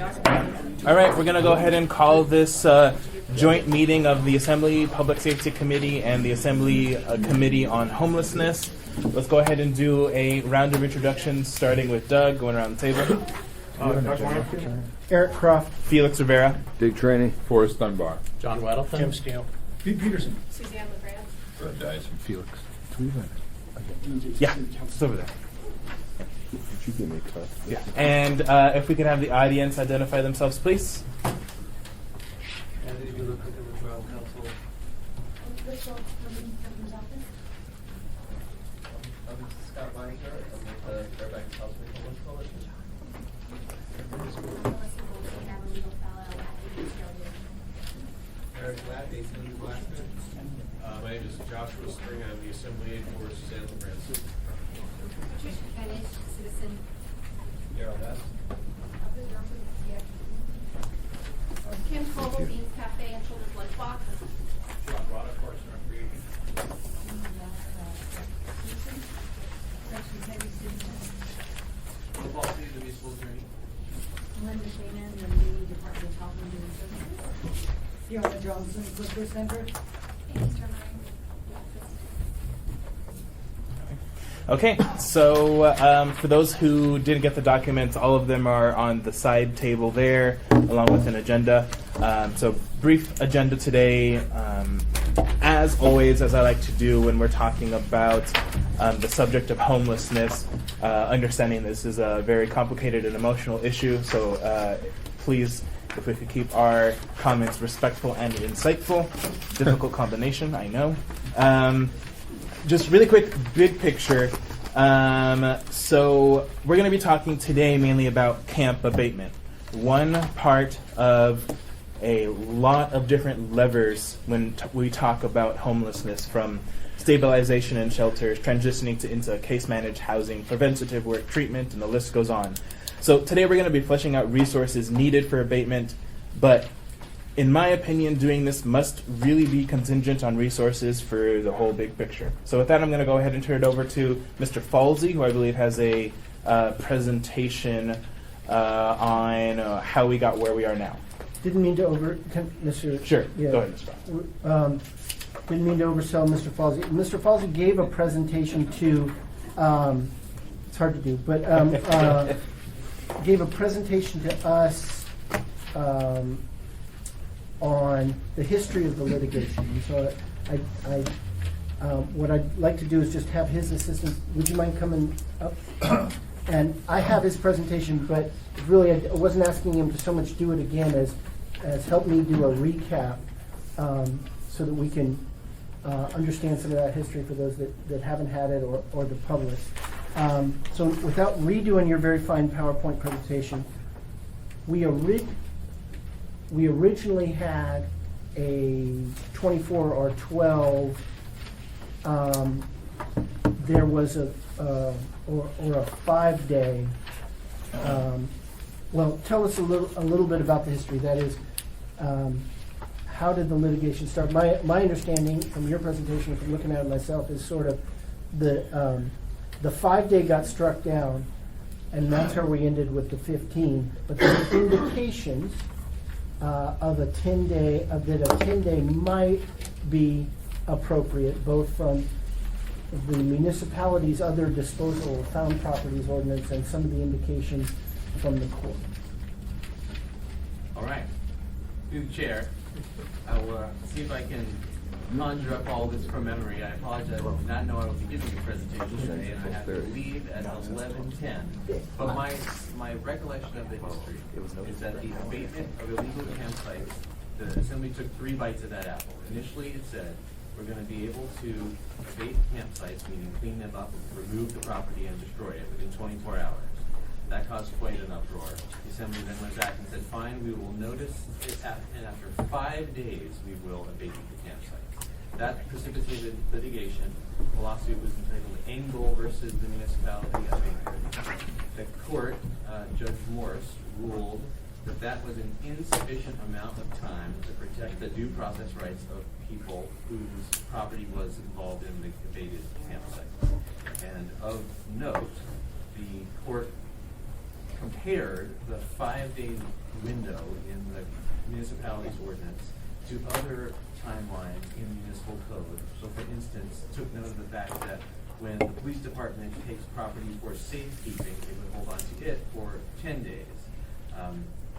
All right, we're going to go ahead and call this joint meeting of the Assembly Public Safety Committee and the Assembly Committee on Homelessness. Let's go ahead and do a round of introductions, starting with Doug, going around the table. Eric Croft. Felix Rivera. Dick Trainee. Forrest Dunbar. John Weddleton. Jim Steele. Pete Peterson. Suzanne LeGrand. Fred Dyson. Felix. Yeah, it's over there. Did you give me a cut? Yeah. And if we could have the audience identify themselves, please. And if you look at the Royal Council. Scott Meiser, I'm with the Fairbanks House Homeless Coalition. Eric Latt, Assembly Blacksmith. My name is Joshua Spring. I'm the Assembly Aide for Suzanne LeGrand. Patricia Kenish, citizen. Daryl Hess. Kim Coble, Beans Cafe and Children's Lunchbox. John Rada, Parks and Recreation. Football team, the municipal attorney. Linda Shannon, the new Department of Health and Human Services. Fiona Johnson, Clipper Center. Okay, so for those who didn't get the documents, all of them are on the side table there, along with an agenda. So brief agenda today. As always, as I like to do when we're talking about the subject of homelessness, understanding this is a very complicated and emotional issue, so please, if we could keep our comments respectful and insightful. Difficult combination, I know. Just really quick, big picture. So we're going to be talking today mainly about camp abatement. One part of a lot of different levers when we talk about homelessness, from stabilization in shelters, transitioning into case-managed housing, preventative work, treatment, and the list goes on. So today we're going to be fleshing out resources needed for abatement, but in my opinion, doing this must really be contingent on resources for the whole big picture. So with that, I'm going to go ahead and turn it over to Mr. Falsey, who I believe has a presentation on how we got where we are now. Didn't mean to Mr. Sure, Yeah. go ahead, Mr. Falsey. Didn't mean to oversell Mr. Falsey. Mr. Falsey gave a presentation to, it's hard to do, but gave a presentation to us on the history of the litigation. And so what I'd like to do is just have his assistant, would you mind coming up? And I have his presentation, but really I wasn't asking him to so much do it again as help me do a recap so that we can understand some of that history for those that haven't had it or the public. So without redoing your very fine PowerPoint presentation, we originally had a 24 or 12. There was a 5-day. Well, tell us a little bit about the history. That is, how did the litigation start? My understanding from your presentation, from looking at it myself, is sort of the 5-day got struck down, and that's how we ended with the 15. But there were indications of a 10-day, that a 10-day might be appropriate, both from the municipality's other disposal of found properties ordinance and some of the indications from the court. All right. Through the chair, I will see if I can conjure up all this from memory. I apologize. I did not know I would be giving a presentation today, and I have to leave at 11:10. But my recollection of the history is that the abatement of illegal campsites, the Assembly took 3 bites of that apple. Initially, it said we're going to be able to abate campsites, meaning clean them up, remove the property, and destroy it within 24 hours. That caused quite an uproar. The Assembly then went back and said, fine, we will notice it, and after 5 days, we will abate the campsites. That precipitated litigation. The lawsuit was entitled Engel versus the Municipality of Anchorage. The court, Judge Morris, ruled that was an insufficient amount of time to protect the due process rights of people whose property was involved in the abated campsite. And of note, the court compared the 5-day window in the municipality's ordinance to other timelines in the municipal code. So for instance, took note of the fact that when the police department takes property for safekeeping, they would hold on to it for 10 days.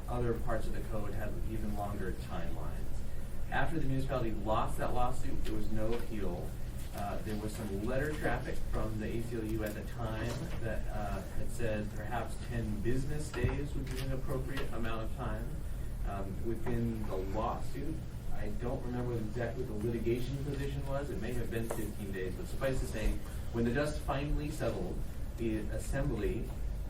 Other parts of the code have even longer timelines. After the municipality lost that lawsuit, there was no appeal. There was some letter traffic from the ACLU at the time that had said perhaps 10 business days would be an appropriate amount of time. Within the lawsuit, I don't remember exactly what the litigation position was. It may have been 15 days, but suffice to say, when the dust finally settled, the assembly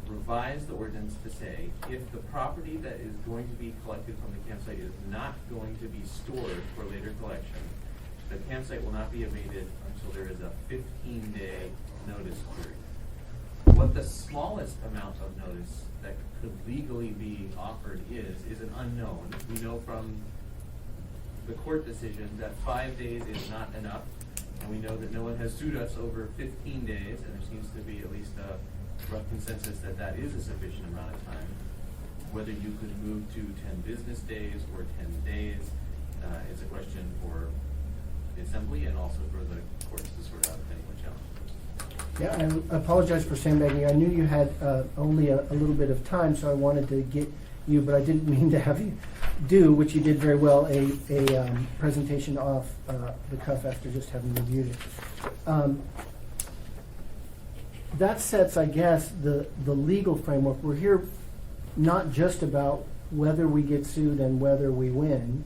revised the ordinance to say if the property that is going to be collected from the campsite is not going to be stored for later collection, the campsite will not be abated until there is a 15-day notice period. What the smallest amount of notice that could legally be offered is an unknown. We know from the court decision that 5 days is not enough, and we know that no one has sued us over 15 days, and there seems to be at least a rough consensus that that is a sufficient amount of time. Whether you could move to 10 business days or 10 days is a question for the assembly and also for the courts to sort out if anyone challenges. Yeah, I apologize for sandbagging. I knew you had only a little bit of time, so I wanted to get you, but I didn't mean to have you do, which you did very well, a presentation off the cuff after just having reviewed it. That sets, I guess, the legal framework. We're here not just about whether we get sued and whether we win,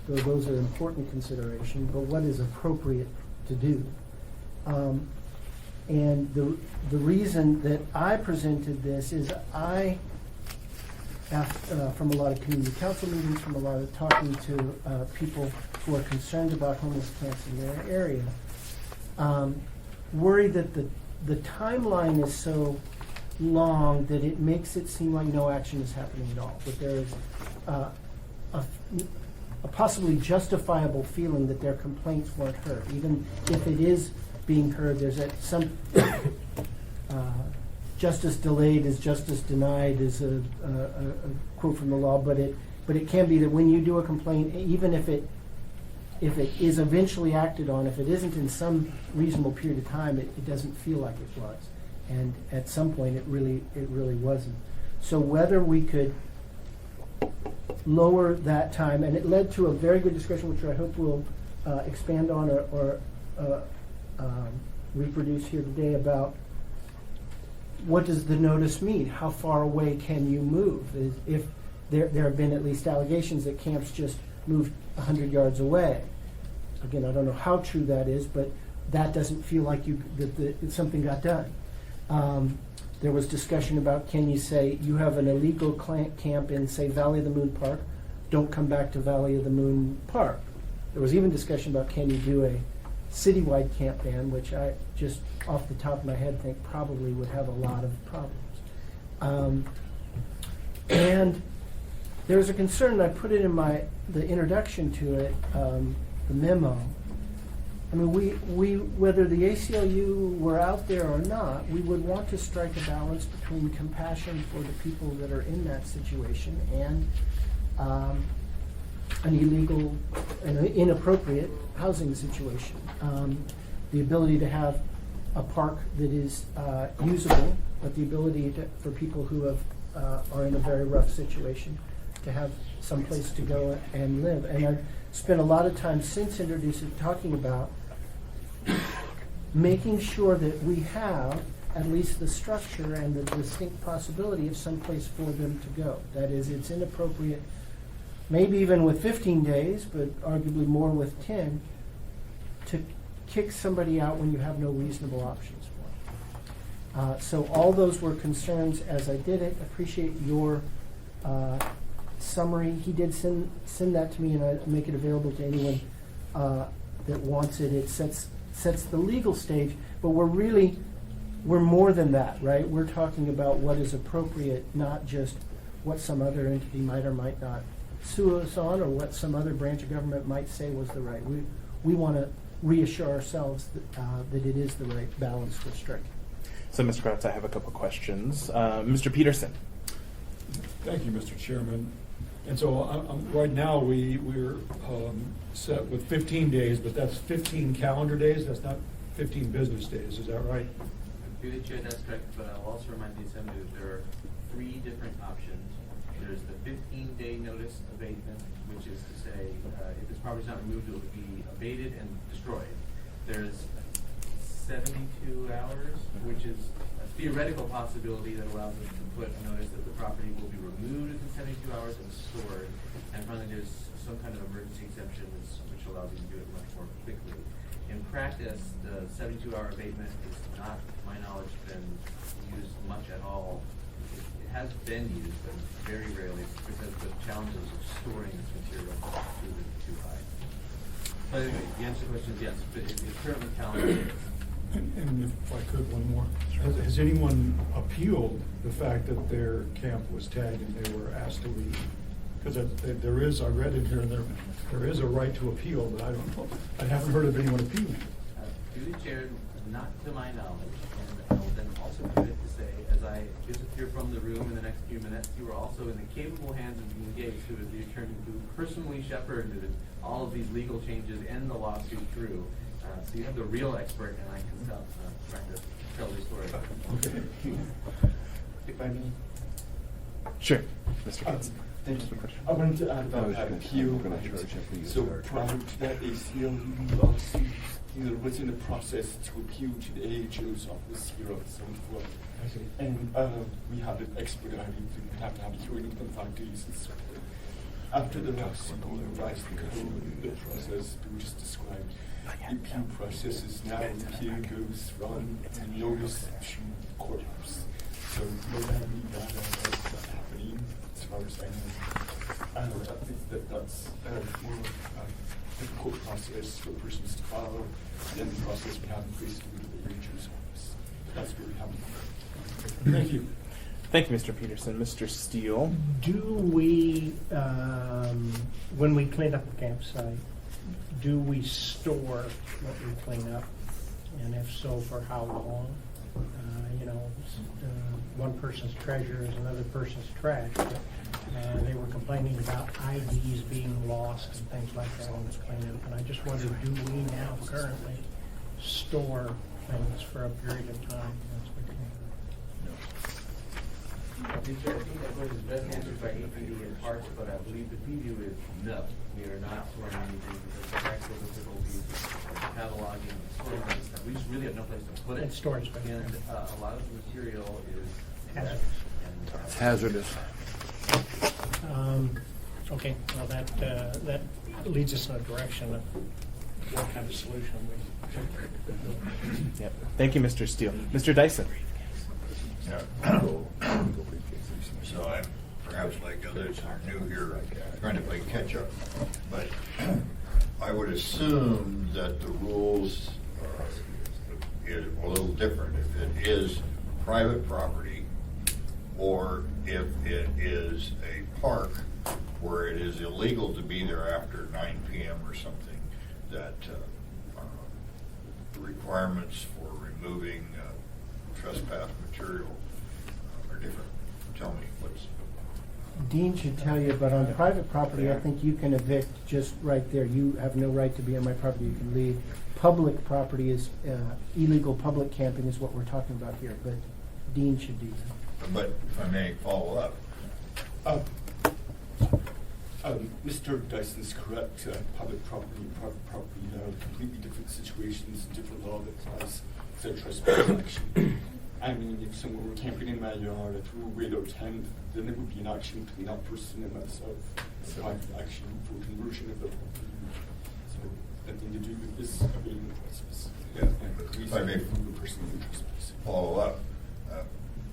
though those are important considerations, but what is appropriate to do. And the reason that I presented this is from a lot of community council meetings, from a lot of talking to people who are concerned about homeless camps in their area, worry that the timeline is so long that it makes it seem like no action is happening at all, that there is a possibly justifiable feeling that their complaints weren't heard. Even if it is being heard, there's some justice delayed is justice denied is a quote from the law, but it can be that when you do a complaint, even if it is eventually acted on, if it isn't in some reasonable period of time, it doesn't feel like it was. And at some point, it really wasn't. So whether we could lower that time, and it led to a very good discussion, which I hope we'll expand on or reproduce here today, about what does the notice mean? How far away can you move? If there have been at least allegations that camps just moved 100 yards away. Again, I don't know how true that is, but that doesn't feel like that something got done. There was discussion about, can you say you have an illegal camp in, say, Valley of the Moon Park, don't come back to Valley of the Moon Park. There was even discussion about, can you do a citywide camp ban, which I just off the top of my head think probably would have a lot of problems. And there's a concern, and I put it in the introduction to it, the memo. I mean, we whether the ACLU were out there or not, we would want to strike a balance between compassion for the people that are in that situation and an illegal and inappropriate housing situation. The ability to have a park that is usable, but the ability for people who are in a very rough situation to have some place to go and live. And I've spent a lot of time since introducing talking about making sure that we have at least the structure and the distinct possibility of some place for them to go. That is, it's inappropriate, maybe even with 15 days, but arguably more with 10, to kick somebody out when you have no reasonable options for them. So all those were concerns as I did it. Appreciate your summary. He did send that to me, and I make it available to anyone that wants it. It sets the legal stage, but we're more than that, right? We're talking about what is appropriate, not just what some other entity might or might not sue us on, or what some other branch of government might say was the right. We want to reassure ourselves that it is the right balance we're striking. So, Mr. Kratz, I have a couple questions. Mr. Peterson, Thank you, Mr. Chairman. And so right now, we're set with 15 days, but that's 15 calendar days, that's not 15 business days, is that right? Through the chair, that's correct, but I'll also remind the Assembly that there are 3 different options. There's the 15-day notice abatement, which is to say, if this property is not removed, it will be abated and destroyed. There's 72 hours, which is a theoretical possibility that allows us to put a notice that the property will be removed within 72 hours and stored. And finally, there's some kind of emergency exception which allows you to do it much more quickly. In practice, the 72-hour abatement is not, to my knowledge, been used much at all. It has been used, but very rarely, because the challenges of storing this material are too high. But anyway, the answer to the question is yes, but it's currently calendar days. And if I could, one more. Has anyone appealed the fact that their camp was tagged and they were asked to leave? Because there is, I read in here, there is a right to appeal, but I don't know. I haven't heard of anyone appealing. Through the chair, not to my knowledge, and I will then also do it to say, as I disappear from the room in the next few minutes, you are also in the capable hands of Dean Gates, who is the attorney who personally shepherded all of these legal changes and the lawsuit through. So you have the real expert, and I can stop trying to tell the story. Okay. If I may. Sure, Mr. Gates. Thank you. I wanted to add about appeal. So start. prior to that ACLU lawsuit, was in the process to appeal to the AHO's office here on 7th floor. And we had an expedited, we have to have a hearing within 5 days and so forth. After the lawsuit, we revised the code, the process we just described. The appeal process is now, appeal goes from notice to courthouse. So no matter that is happening, as far as I know. I think that's more of a court process for persons to follow than the process we have in place with the AHO's office. That's what we have. Thank you. Thank you, Mr. Peterson. Mr. Steele? Do we, when we clean up the campsite, do we store what we clean up? And if so, for how long? One person's treasure is another person's trash. But, they were complaining about IDs being lost and things like that on this cleanup. And I just wondered, do we now currently store things for a period of time? I think that was best answered by APD and Parks, but I believe the preview is no. We are not storing anything because the practical difficulties of cataloging and storing this stuff. We just really have no place to put it. And storage space. And a lot of the material is Hazardous. It's hazardous. Okay, well, that leads us in a direction of what kind of solution we. Yep. Thank you, Mr. Steele. Mr. Dyson? So I'm perhaps like others are new here, trying to play catch up. But I would assume that the rules is a little different if it is private property or if it is a park where it is illegal to be there after 9 p.m. or something, that the requirements for removing trespass material are different. Tell me what's... Dean should tell you, but on private property, I think you can evict just right there. You have no right to be on my property, you can leave. Public property is, illegal public camping is what we're talking about here, but Dean should do that. But if I may follow up. Mr. Dyson's correct. Public property and private property are completely different situations, different law that applies to trespass action. I mean, if someone were camping in my yard, I threw away their tent, then it would be an action between that person and myself. Private action for conversion of the property. So, nothing to do with this abating the process. Yeah. If I may the person who trespassed. follow up.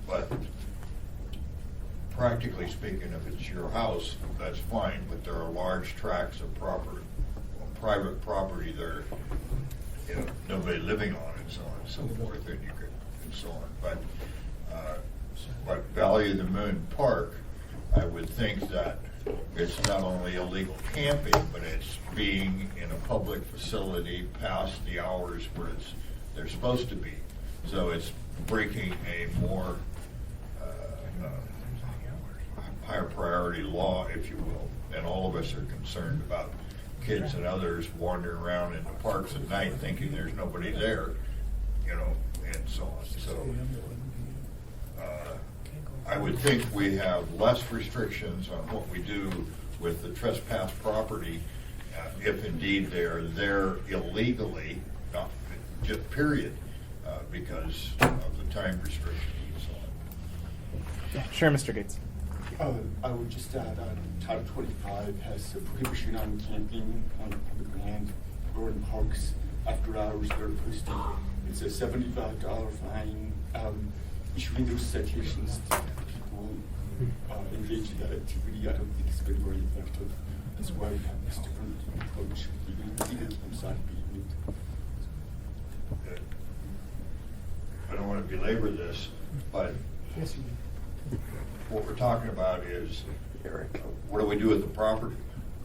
But practically speaking, if it's your house, that's fine, but there are large tracts of property, private property there, nobody living on it, so on and so forth, and you could, and so on. But Valley of the Moon Park, I would think that it's not only illegal camping, but it's being in a public facility past the hours where they're supposed to be. So it's breaking a more higher priority law, if you will, and all of us are concerned about kids and others wandering around in the parks at night thinking there's nobody there, you know, and so on. So I would think we have less restrictions on what we do with the trespass property if indeed they're there illegally, not just period, because of the time restrictions and so on. Yeah, sure, Mr. Gates. I would just add, Title 25 has a prohibition on camping on public land or in parks after hours that are posted. It's a $75 fine. Issuing those citations to people engaged in that activity, I don't think it's been very effective. That's why we have this different approach, even on side being. I don't want to belabor this, but Yes, you do. what we're talking about is, what do we do with the property?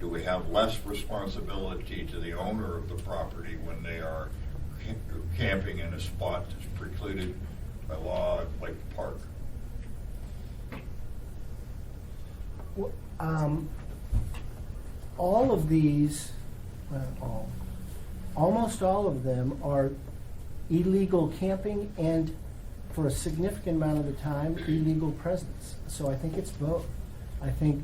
Do we have less responsibility to the owner of the property when they are camping in a spot that's precluded by law, like the park? Well, all of these, almost all of them are illegal camping and, for a significant amount of the time, illegal presence. So I think it's both. I think,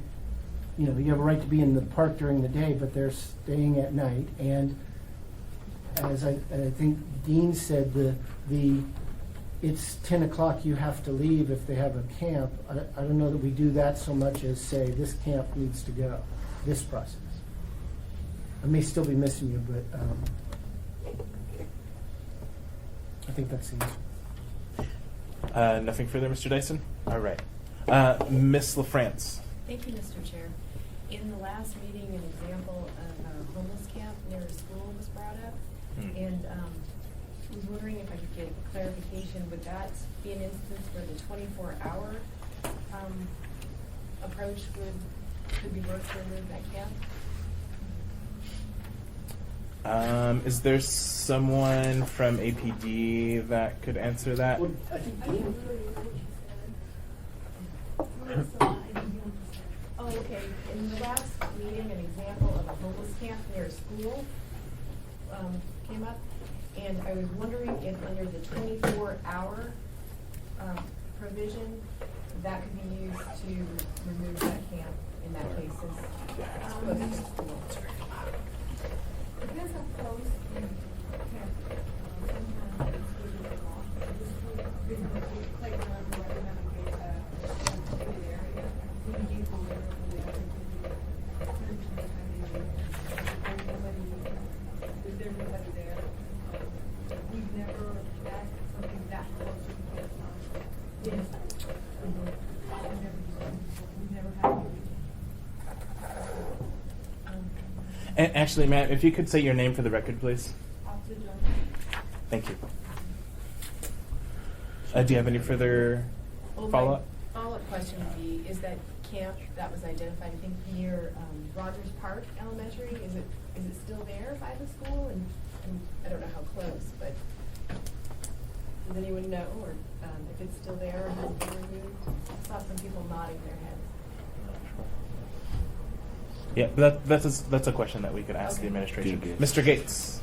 you know, you have a right to be in the park during the day, but they're staying at night. And as I think Dean said, it's 10 o'clock, you have to leave if they have a camp. I don't know that we do that so much as say, this camp needs to go, this process. I may still be missing you, but I think that's the answer. Nothing further, Mr. Dyson? All right. Ms. LaFrance. Thank you, Mr. Chair. In the last meeting, an example of a homeless camp near a school was brought up. And I was wondering if I could get clarification. Would that be an instance where the 24-hour approach could be worked to remove that camp? Is there someone from APD that could answer that? Well, I think Dean. Oh, okay. In the last meeting, an example of a homeless camp near a school came up, and I was wondering if under the 24-hour provision, that could be used to remove that camp in that case. Depends how close you camp. Sometimes it's really long. This would be playground where you have a gated area. When you go there, is there anybody there? We've never had something that close to the campsite. Yes. We've never had it. And actually, ma'am, if you could say your name for the record, please. Thank you. Do you have any further follow-up? My follow-up question would be, is that camp that was identified, I think, near Rogers Park Elementary, is it still there by the school? And I don't know how close, but does anyone know, or if it's still there or has been removed? I saw some people nodding their heads. Yeah, but that's a question that we could ask the administration. Mr. Gates.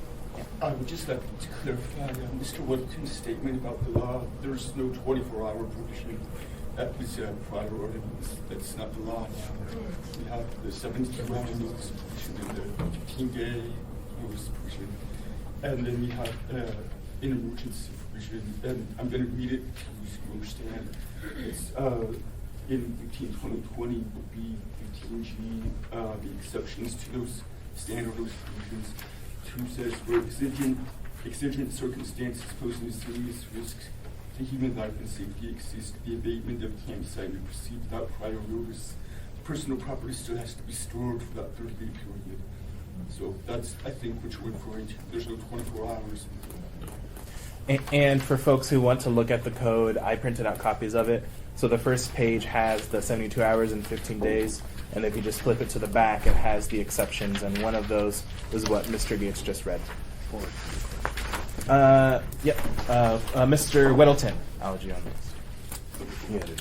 I would just like to clarify Mr. Woodton's statement about the law. There's no 24-hour provision. That was a prior ordinance. That's not the law now. We have the 72-hour notice provision and the 15-day notice provision. And then we have an emergency provision. And I'm going to read it so you understand. It's in 15-2020 would be 15G, the exceptions to those standard notice provisions. 2 says, where exigent circumstances posing a serious risk to human life and safety exist, the abatement of campsite may proceed without prior notice. Personal property still has to be stored for that 30-day period. So that's, I think, what you're referring to. There's no 24 hours. And for folks who want to look at the code, I printed out copies of it. So the first page has the 72 hours and 15 days. And if you just flip it to the back, it has the exceptions. And one of those is what Mr. Gates just read. Mr. Weddleton, I'll let you on this.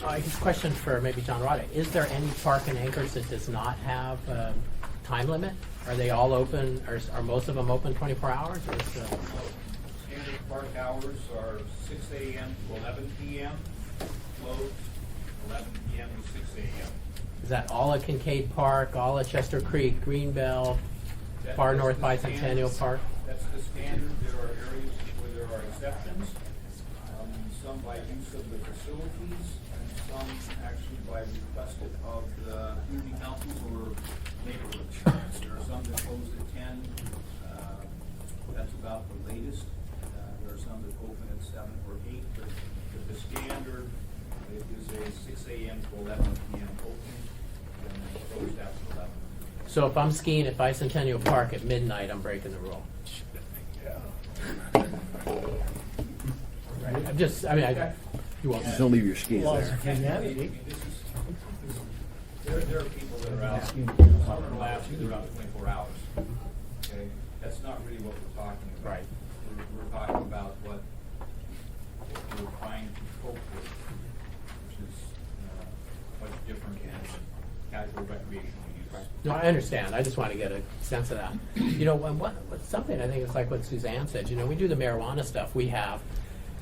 A question for maybe John Roddick. Is there any park in Anchorage that does not have a time limit? Are they all open, or are most of them open 24 hours? Or is Standard park hours are 6 a.m. to 11 p.m. Closed 11 p.m. to 6 a.m. is that all at Kincaid Park, all at Chester Creek, Greenbelt, Far That's North the Bicentennial standard. Park? That's the standard. There are areas where there are exceptions, some by use of the facilities, and some actually by request of the community councils or neighborhoods. There are some that close at 10. That's about the latest. There are some that open at 7 or 8, but the standard is a 6 a.m. to 11 p.m. opening and then closed after 11. So if I'm skiing at Bicentennial Park at midnight, I'm breaking the rule. Right. You won't. Just don't leave your skis Laws there. of humanity. There are people that are out, some are labs, they're out 24 hours. Okay, that's not really what we're talking about. Right. We're talking about what we're trying to cope with, which is much different than casual recreational use. No, I understand. I just want to get a sense of that. Something I think it's like what Suzanne said. We do the marijuana stuff. We have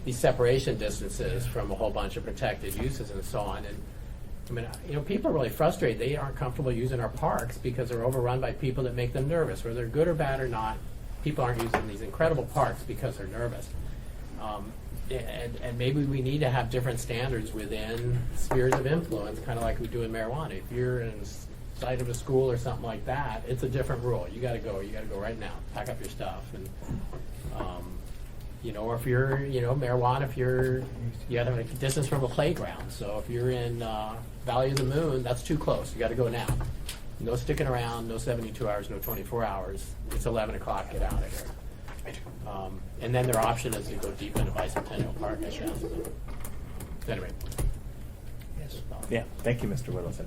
these separation distances from a whole bunch of protected uses and so on. And people are really frustrated. They aren't comfortable using our parks because they're overrun by people that make them nervous. Whether they're good or bad or not, people aren't using these incredible parks because they're nervous. And maybe we need to have different standards within spheres of influence, kind of like we do in marijuana. If you're inside of a school or something like that, it's a different rule. You got to go. You got to go right now. Pack up your stuff. And or if you're, marijuana, if you have a distance from a playground. So if you're in Valley of the Moon, that's too close. You got to go now. No sticking around. No 72 hours. No 24 hours. It's 11 o'clock. Get out of here. And then their option is to go deep into Bicentennial Park, I guess. Anyway. Yes. Yeah, thank you, Mr. Whittleton.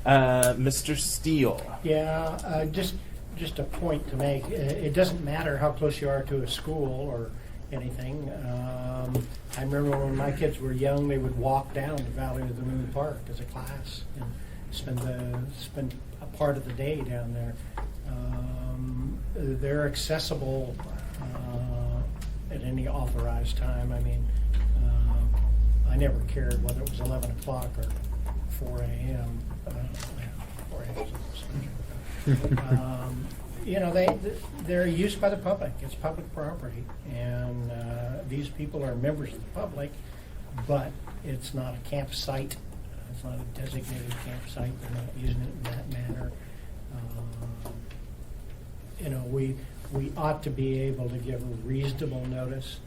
Mr. Steele. Yeah, just a point to make. It doesn't matter how close you are to a school or anything. I remember when my kids were young, they would walk down to Valley of the Moon Park as a class and spend a part of the day down there. They're accessible at any authorized time. I never cared whether it was 11 o'clock or 4 a.m. 4 a.m. They're used by the public. It's public property, and these people are members of the public, but it's not a campsite. It's not a designated campsite. They're not using it in that manner. We ought to be able to give reasonable notice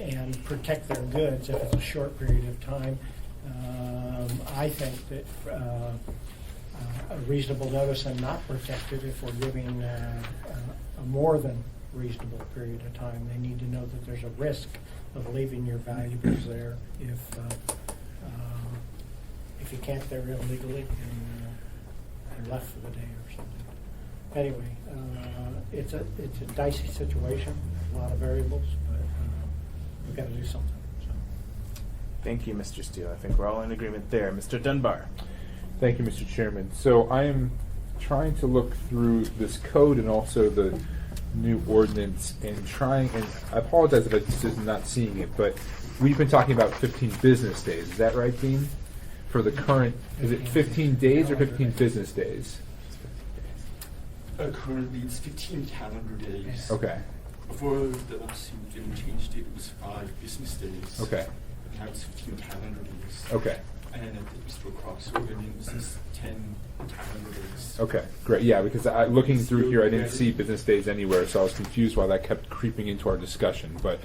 and protect their goods if it's a short period of time. I think that a reasonable notice and not protected if we're giving a more than reasonable period of time. They need to know that there's a risk of leaving your valuables there if you camped there illegally and left for the day or something. Anyway, it's a dicey situation, a lot of variables, but we've got to do something. So. Thank you, Mr. Steele. I think we're all in agreement there. Mr. Dunbar. Thank you, Mr. Chairman. So I am trying to look through this code and also the new ordinance and I apologize if I'm just not seeing it, but we've been talking about 15 business days. Is that right, Dean? For the current, is it 15 days or 15 business days? Currently, it's 15 calendar days. Okay. Before the last year we changed it, it was 5 business days. Okay. But now it's 15 calendar days. Okay. And I think Mr. Cross organized this 10 calendar days. Okay, great. Yeah, because looking through here, I didn't see business days anywhere, so I was confused why that kept creeping into our discussion. But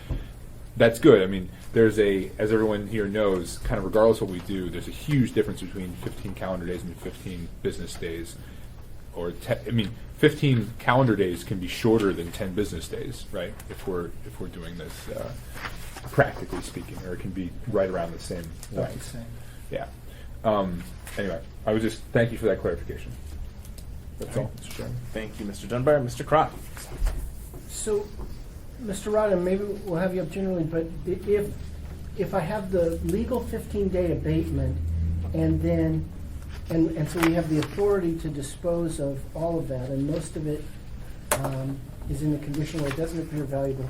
that's good. There's as everyone here knows, kind of regardless of what we do, there's a huge difference between 15 calendar days and 15 business days. Or 15 calendar days can be shorter than 10 business days, right? If we're doing this practically speaking, or it can be right around the same length. Yeah. Anyway, I would just thank you for that clarification. That's all, Mr. Chairman. Thank you, Mr. Dunbar. Mr. Croft. So, Mr. Rodham, maybe we'll have you up generally, but if if I have the legal 15-day abatement, and then, and so we have the authority to dispose of all of that, and most of it is in a condition where it doesn't appear valuable.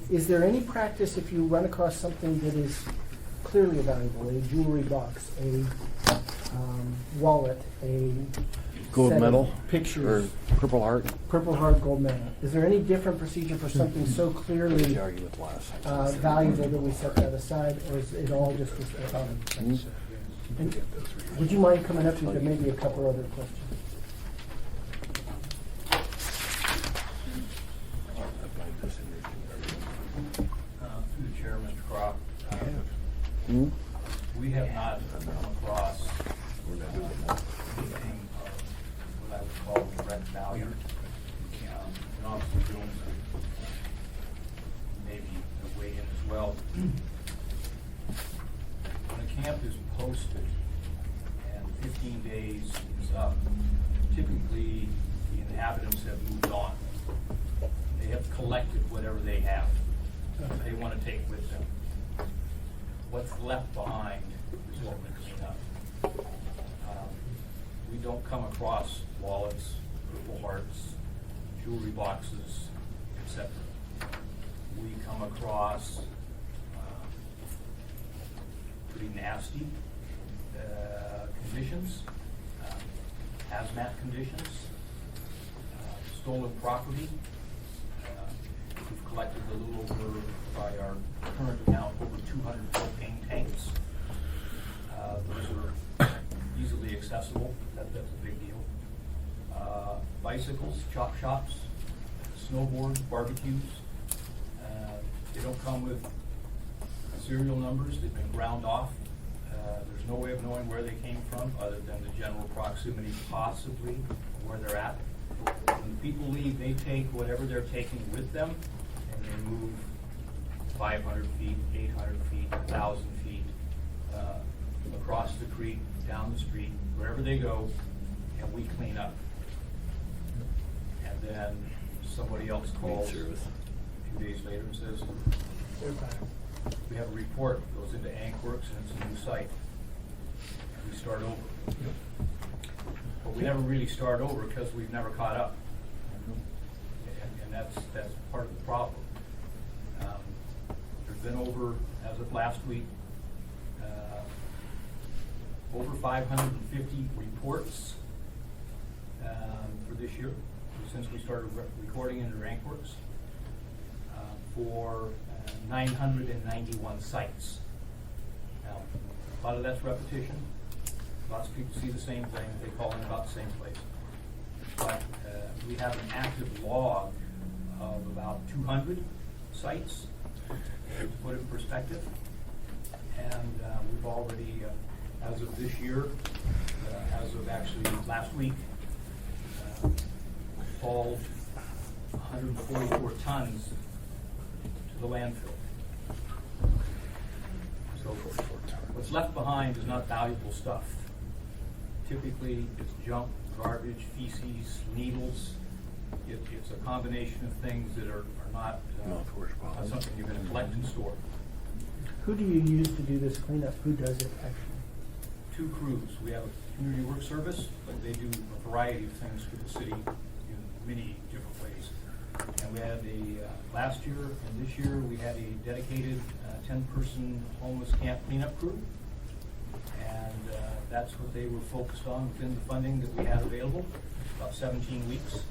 Is there any practice if you run across something that is clearly valuable, a jewelry box, a wallet, a Gold set of medal? pictures, Or Purple Heart? Purple Heart gold medal? Is there any different procedure for something so clearly valuable that we set that aside, or is it all just and would you mind coming up to there maybe a couple other questions? Through the chair, Mr. Croft, we have not come across anything of what I would call direct value. And Officer Jones maybe weigh in as well. When a camp is posted and 15 days is up, typically the inhabitants have moved on. They have collected whatever they have they want to take with them. What's left behind is what we clean up. We don't come across wallets, Purple Hearts, jewelry boxes, etc. We come across pretty nasty conditions, hazmat conditions, stolen property. We've collected a little over, by our current count, over 200 propane tanks. Those are easily accessible. That's a big deal. Bicycles, chop shops, snowboards, barbecues. They don't come with serial numbers. They've been ground off. There's no way of knowing where they came from other than the general proximity, possibly where they're at. When people leave, they take whatever they're taking with them, and they move 500 feet, 800 feet, 1,000 feet across the creek, down the street, wherever they go, and we clean up. And then somebody else calls a few days later and says, we have a report, goes into AnkWorks, and it's a new site. And we start over. But we never really start over because we've never caught up. And that's part of the problem. There's been over, as of last week, over 550 reports for this year, since we started recording under AnkWorks, for 991 sites. Now, a lot of that's repetition. Lots of people see the same thing, they call in about the same place. But we have an active log of about 200 sites, to put it in perspective. And we've already, as of this year, as of actually last week, hauled 144 tons to the landfill. So what's left behind is not valuable stuff. Typically, it's junk, garbage, feces, needles. It's a combination of things that are not something you're going to collect and store. Who do you use to do this cleanup? Who does it actually? 2 crews. We have a community work service, but they do a variety of things for the city in many different ways. And we had last year and this year, we had a dedicated 10-person homeless camp cleanup crew. And that's what they were focused on within the funding that we had available, about 17 weeks.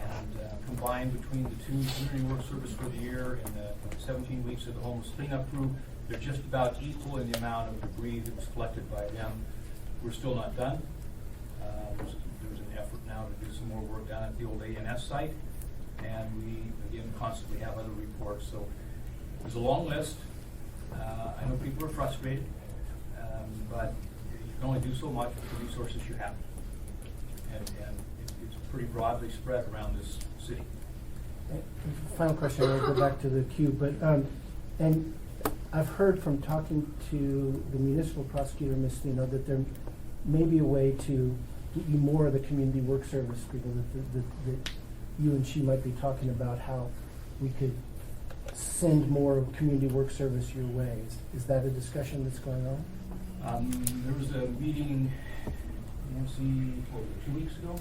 And combined between the 2 community work service for the year and the 17 weeks of the homeless cleanup crew, they're just about equal in the amount of debris that was collected by them. We're still not done. There's an effort now to do some more work down at the old A&S site. And we, again, constantly have other reports. So there's a long list. I know people are frustrated, but you can only do so much with the resources you have. And it's pretty broadly spread around this city. Final question, I'll go back to the queue, but, and I've heard from talking to the municipal prosecutor, Ms. Lino, that there may be a way to get you more of the community work service people, that you and she might be talking about how we could send more community work service your way. Is that a discussion that's going on? There was a meeting, Nancy, what was it, 2 weeks ago?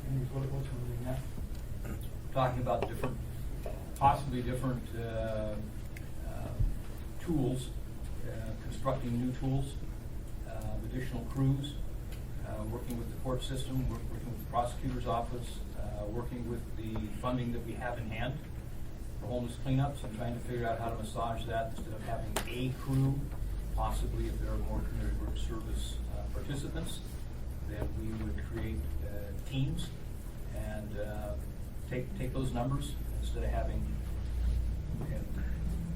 Maybe what it was, we were in that, talking about different, possibly different tools, constructing new tools, additional crews, working with the court system, working with the prosecutor's office, working with the funding that we have in hand for homeless cleanups, and trying to figure out how to massage that instead of having a crew. Possibly, if there are more community work service participants, then we would create teams and take those numbers instead of having. And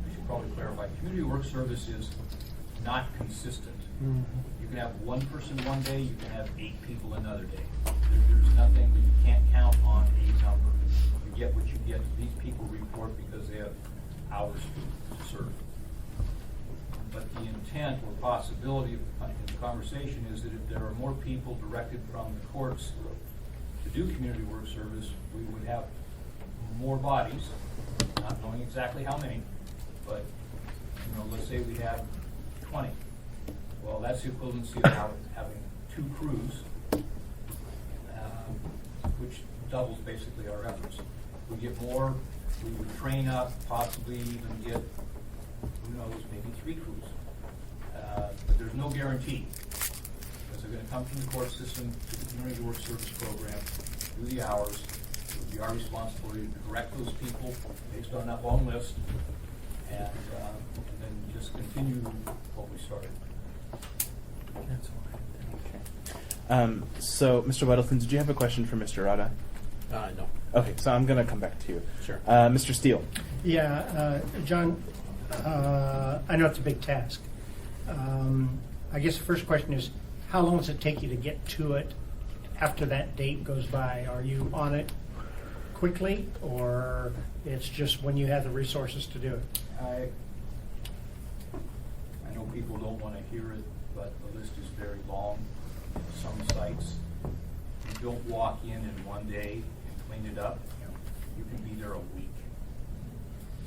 I should probably clarify: community work service is not consistent. Mm-hmm. You can have one person one day, you can have 8 people another day. There's nothing, you can't count on a number. You get what you get. These people report because they have hours to serve. But the intent or possibility of the conversation is that if there are more people directed from the courts to do community work service, we would have more bodies, not knowing exactly how many, but let's say we have 20. Well, that's the equivalency of having 2 crews, which doubles basically our efforts. We get more, we would train up, possibly even get, who knows, maybe 3 crews. But there's no guarantee, because they're going to come from the court system to the community work service program, do the hours. It would be our responsibility to direct those people based on that long list, and then just continue what we started. So, Mr. Weddleton, did you have a question for Mr. Rada? No. Okay, so I'm going to come back to you. Sure. Mr. Steele. Yeah, John, I know it's a big task. I guess the first question is, how long does it take you to get to it after that date goes by? Are you on it quickly, or it's just when you have the resources to do it? I know people don't want to hear it, but the list is very long. Some sites, you don't walk in one day and clean it up. You can be there a week.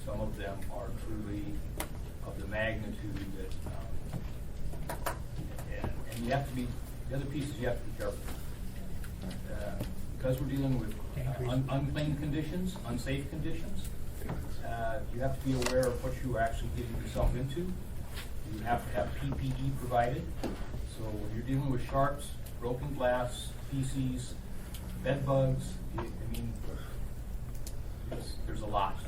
Some of them are truly of the magnitude that, and you have to be, the other piece is you have to be careful. Because we're dealing with unclean conditions, unsafe conditions, you have to be aware of what you are actually getting yourself into. You have to have PPE provided. So when you're dealing with sharps, broken glass, feces, bed bugs, there's a lot.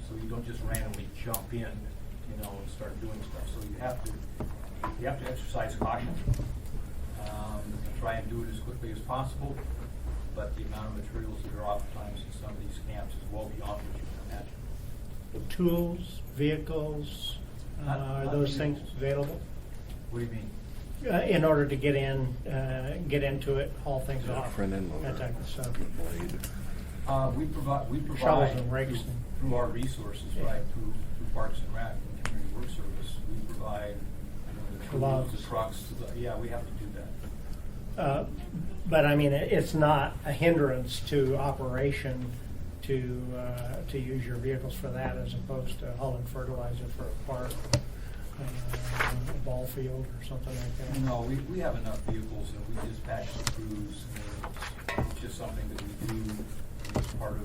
So you don't just randomly jump in, and start doing stuff. So you have to exercise caution, and try and do it as quickly as possible. But the amount of materials that are oftentimes in some of these camps is well beyond what you can imagine. Tools, vehicles, are those things available? What do you mean? In order to get into it, haul things off, front end loader, that type of stuff. We provide Shovels and rakes. through our resources, right? Through Parks and Rec and Community Work Service, we provide the tools, Gloves. the trucks. Yeah, we have to do that. But I mean, it's not a hindrance to operation to use your vehicles for that, as opposed to hauling fertilizer for a park, a ball field or something like that. No, we have enough vehicles, and we dispatch the crews. It's just something that we do. It's part of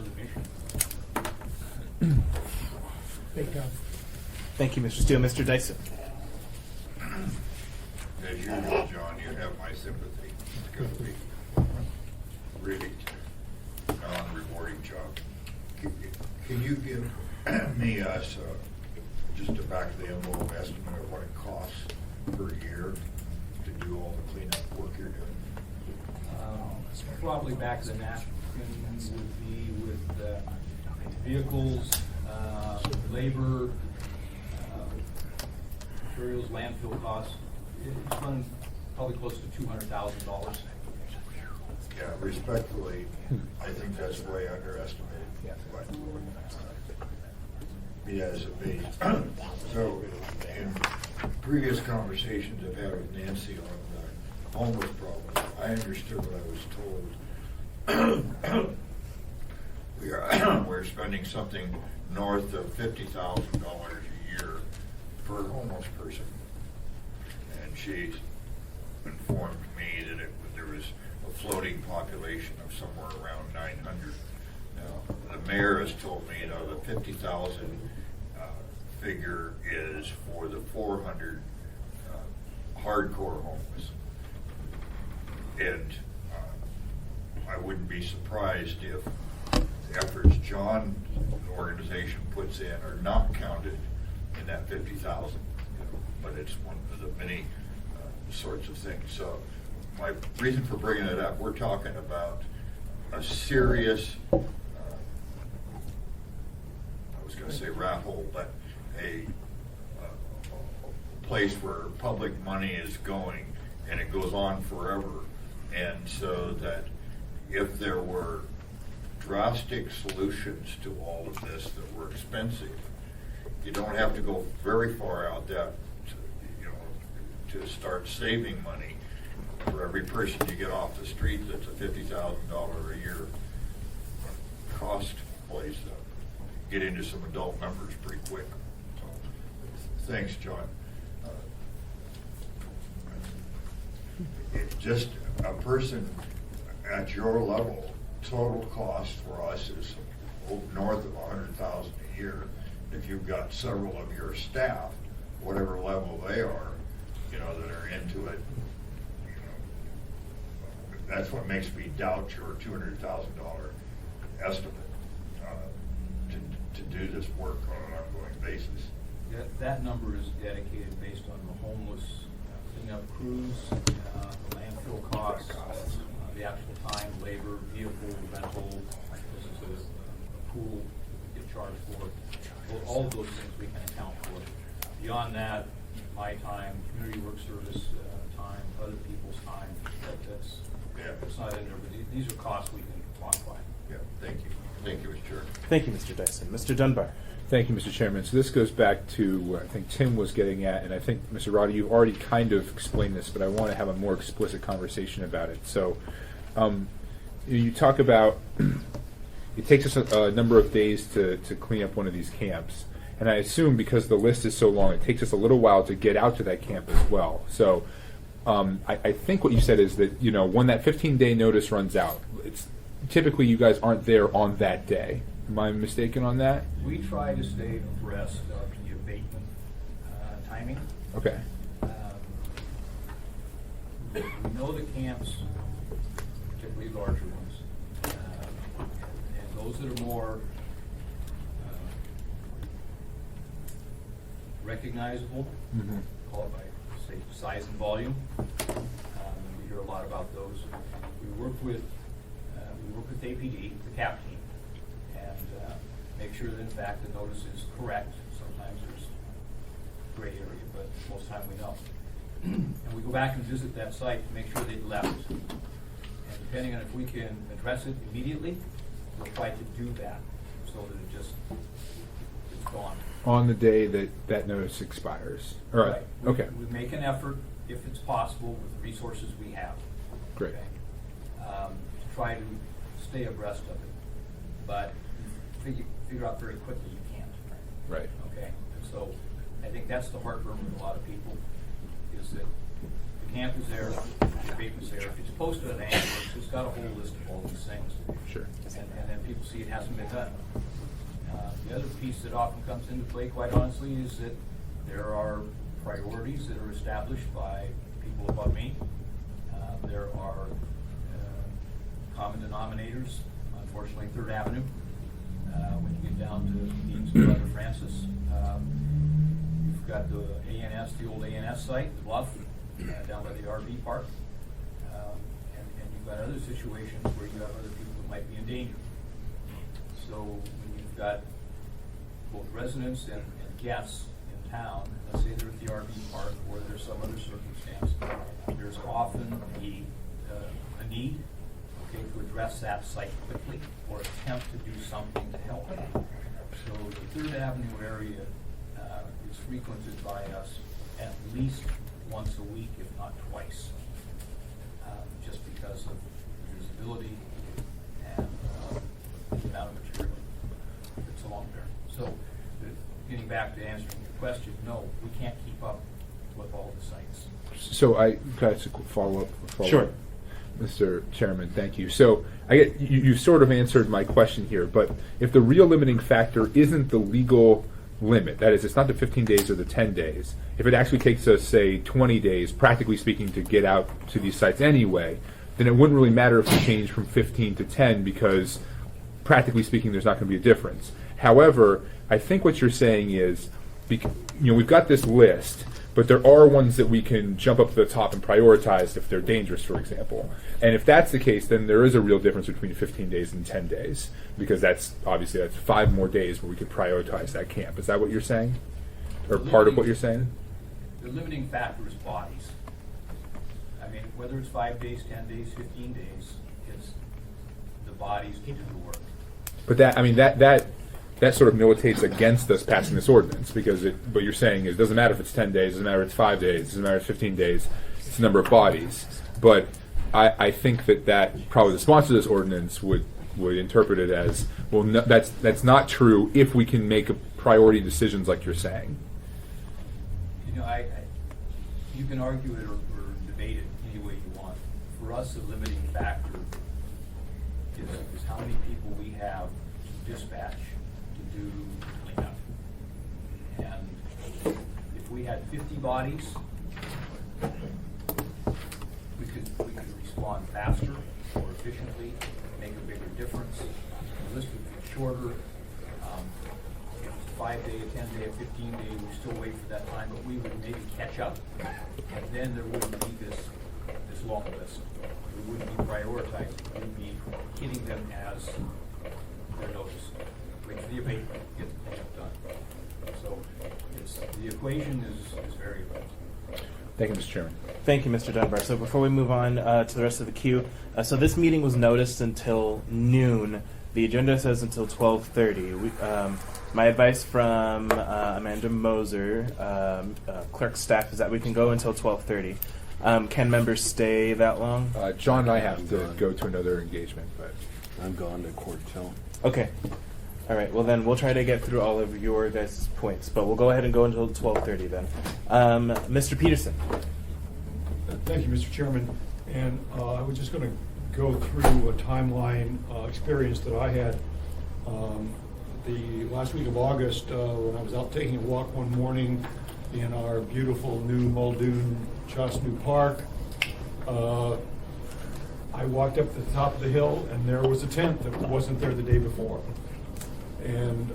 the mission. Big job. Thank you, Mr. Steele. Mr. Dyson. As usual, John, you have my sympathy. It's going to be really an rewarding job. Can you give me just a back of the envelope estimate of what it costs per year to do all the cleanup work you're doing? Probably back of the napkin would be with vehicles, labor, materials, landfill costs. It's running probably close to $200,000. Yeah, respectfully, I think that's way underestimated. But be that as it be. So, in previous conversations I've had with Nancy on the homeless problem, I understood what I was told. we're spending something north of $50,000 a year per homeless person. And she informed me that there was a floating population of somewhere around 900. Now, the mayor has told me, the 50,000 figure is for the 400 hardcore homeless. And I wouldn't be surprised if the efforts John's organization puts in are not counted in that 50,000. But it's one of the many sorts of things. So my reason for bringing it up, we're talking about a serious, I was going to say rat hole, but a place where public money is going and it goes on forever. And so that if there were drastic solutions to all of this that were expensive, you don't have to go very far out that to start saving money. For every person you get off the street that's a $50,000 a year cost place, get into some adult numbers pretty quick. So, thanks, John. It's just a person at your level, total cost for us is north of $100,000 a year. If you've got several of your staff, whatever level they are, that are into it, that's what makes me doubt your $200,000 estimate to do this work on an ongoing basis. That number is dedicated based on the homeless cleanup crews, the landfill costs, the actual time, labor, vehicle rental, this is a pool we get charged for. Well, all of those things we can account for. Beyond that, my time, community work service time, other people's time, it's not in there, but these are costs we can quantify. Yeah, thank you. Thank you, Mr. Chair. Thank you, Mr. Dyson. Mr. Dunbar. Thank you, Mr. Chairman. So this goes back to what I think Tim was getting at, and I think, Mr. Roddy, you've already kind of explained this, but I want to have a more explicit conversation about it. So you talk about it takes us a number of days to clean up one of these camps. And I assume because the list is so long, it takes us a little while to get out to that camp as well. So I think what you said is that, when that 15-day notice runs out, it's typically you guys aren't there on that day. Am I mistaken on that? We try to stay abreast of the abatement timing. Okay. We know the camps, particularly larger ones, and those that are more recognizable, call it by, say, size and volume. We hear a lot about those. We work with APD, the CAP team, and make sure that in fact the notice is correct. Sometimes there's gray area, but most of the time we know. And we go back and visit that site to make sure they left. And depending on if we can address it immediately, we'll try to do that so that it just is gone. On the day that notice expires. All right. Okay. We make an effort, if it's possible, with the resources we have. Great. Okay? To try to stay abreast of it. But figure out very quickly you can't. Right. Okay? And so I think that's the heartburn with a lot of people, is that the camp is there, the abatement's there. If it's posted on ambulance, it's got a whole list of all these things. Sure. And then people see it hasn't been done. The other piece that often comes into play, quite honestly, is that there are priorities that are established by people above me. There are common denominators, unfortunately, 3rd Avenue. When you get down to Dean's and Brother Francis, you've got the ANS, the old ANS site, the Bluff, down by the RV park. And you've got other situations where you have other people who might be in danger. So when you've got both residents and guests in town, let's say they're at the RV park or there's some other circumstance, there's often a need, okay, to address that site quickly or attempt to do something to help. So the 3rd Avenue area is frequented by us at least once a week, if not twice, just because of the visibility and the amount of material back to answering your question, no, we can't keep up with all the sites. So could I ask a quick follow-up? Sure. Mr. Chairman, thank you. So you sort of answered my question here, but if the real limiting factor isn't the legal limit, that is, it's not the 15 days or the 10 days, if it actually takes us, say, 20 days, practically speaking, to get out to these sites anyway, then it wouldn't really matter if we change from 15 to 10 because, practically speaking, there's not going to be a difference. However, I think what you're saying is, we've got this list, but there are ones that we can jump up to the top and prioritize if they're dangerous, for example. And if that's the case, then there is a real difference between 15 days and 10 days, because that's 5 more days where we could prioritize that camp. Is that what you're saying? Or part of what you're saying? The limiting factor is bodies. I mean, whether it's 5 days, 10 days, 15 days, it's the bodies to do the work. But that sort of militates against us passing this ordinance, because what you're saying is it doesn't matter if it's 10 days, it doesn't matter if it's 5 days, it doesn't matter if it's 15 days, it's the number of bodies. But I think that probably the sponsor of this ordinance would interpret it as, well, no, that's not true if we can make priority decisions like you're saying. You know, you can argue it or debate it any way you want. For us, the limiting factor is how many people we have to dispatch to do cleanup. And if we had 50 bodies, we could respond faster, more efficiently, make a bigger difference. The list would get shorter. If it's a 5 day, a 10 day, a 15 day, we still wait for that time, but we would maybe catch up, and then there wouldn't be this long list. We wouldn't be prioritizing. We'd be hitting them as they're noticed. Wait for the abatement, get the cleanup done. So the equation is very good. Thank you, Mr. Chairman. Thank you, Mr. Dunbar. So before we move on to the rest of the queue, so this meeting was noticed until noon. The agenda says until 12:30. My advice from Amanda Moser, clerk staff, is that we can go until 12:30. Can members stay that long? John and I have to go to another engagement, but I'm gone to court till. Okay. All right. Well, then we'll try to get through all of your guys' points, but we'll go ahead and go until 12:30 then. Mr. Peterson. Thank you, Mr. Chairman. And I was just going to go through a timeline experience that I had the last week of August when I was out taking a walk one morning in our beautiful new Muldoon Chasnu Park. I walked up to the top of the hill, and there was a tent that wasn't there the day before. And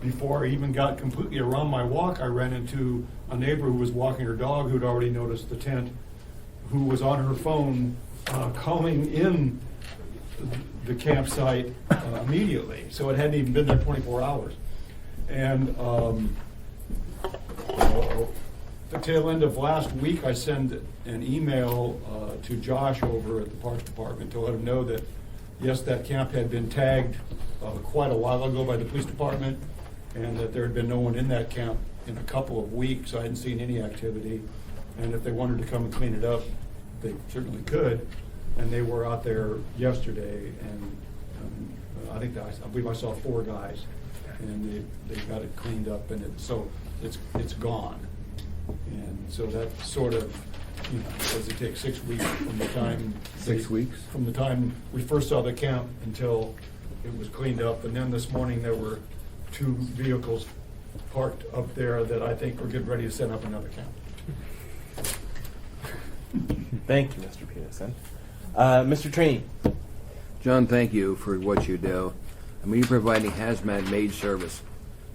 before I even got completely around my walk, I ran into a neighbor who was walking her dog who'd already noticed the tent, who was on her phone calling in the campsite immediately. So it hadn't even been there 24 hours. And the tail end of last week, I sent an email to Josh over at the Parks Department to let him know that, yes, that camp had been tagged quite a while ago by the police department, and that there had been no one in that camp in a couple of weeks. I hadn't seen any activity, and if they wanted to come and clean it up, they certainly could. And they were out there yesterday, and I believe I saw 4 guys, and they got it cleaned up, and it's gone. And so that sort of, does it take 6 weeks from the time 6 weeks from the time we first saw the camp until it was cleaned up. And then this morning there were 2 vehicles parked up there that I think we're getting ready to set up another camp. Thank you, Mr. Peterson. Mr. Trainee. John, thank you for what you do. I mean, you're providing hazmat maid service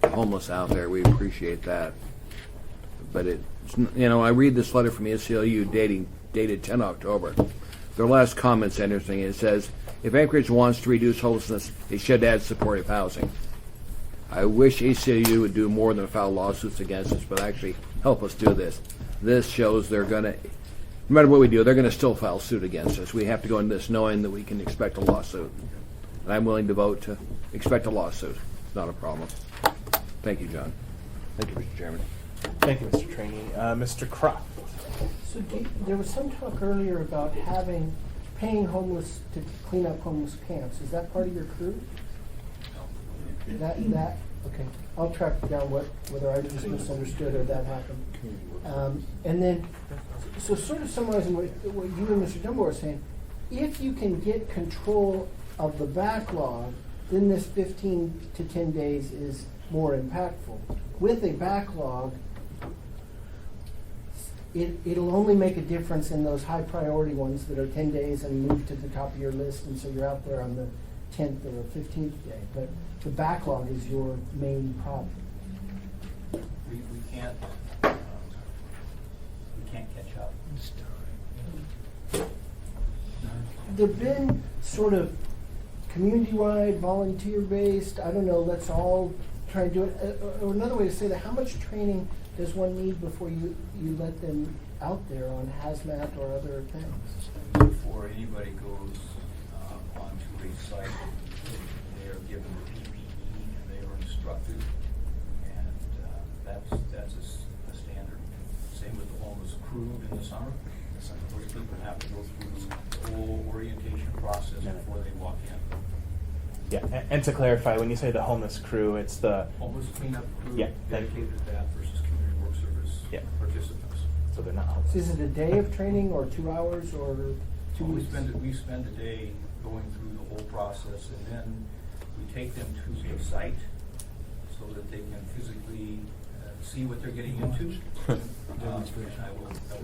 to homeless out there. We appreciate that. But I read this letter from the ACLU dated 10 October. Their last comment's interesting. It says, if Anchorage wants to reduce homelessness, they should add supportive housing. I wish ACLU would do more than file lawsuits against us, but actually help us do this. This shows they're going to, no matter what we do, they're going to still file suit against us. We have to go into this knowing that we can expect a lawsuit. And I'm willing to vote to expect a lawsuit. It's not a problem. Thank you, John. Thank you, Mr. Chairman. Thank you, Mr. Trainee. Mr. Croft. So there was some talk earlier about paying homeless to clean up homeless camps. Is that part of your crew? That Okay, I'll track down whether I just misunderstood or that happened. And then, so sort of summarizing what you and Mr. Dunbar are saying, if you can get control of the backlog, then this 15 to 10 days is more impactful. With a backlog, it'll only make a difference in those high priority ones that are 10 days and move to the top of your list, and so you're out there on the 10th or 15th day. But the backlog is your main problem. We can't catch up. There've been sort of community-wide, volunteer-based, I don't know, let's all try and do it. Or another way to say that, how much training does one need before you let them out there on hazmat or other things? Before anybody goes onto a site, they are given the PPE and they are instructed, and that's a standard. Same with the homeless crew in the summer. Those people have to go through the whole orientation process before they walk in. Yeah, and to clarify, when you say the homeless crew, it's the Homeless cleanup crew, Yeah, thank you. dedicated to that versus community work service Yeah. participants. so they're not homeless. Is it a day of training or 2 hours or 2 We weeks? spend a day going through the whole process, and then we take them to a site so that they can physically see what they're getting into. And I will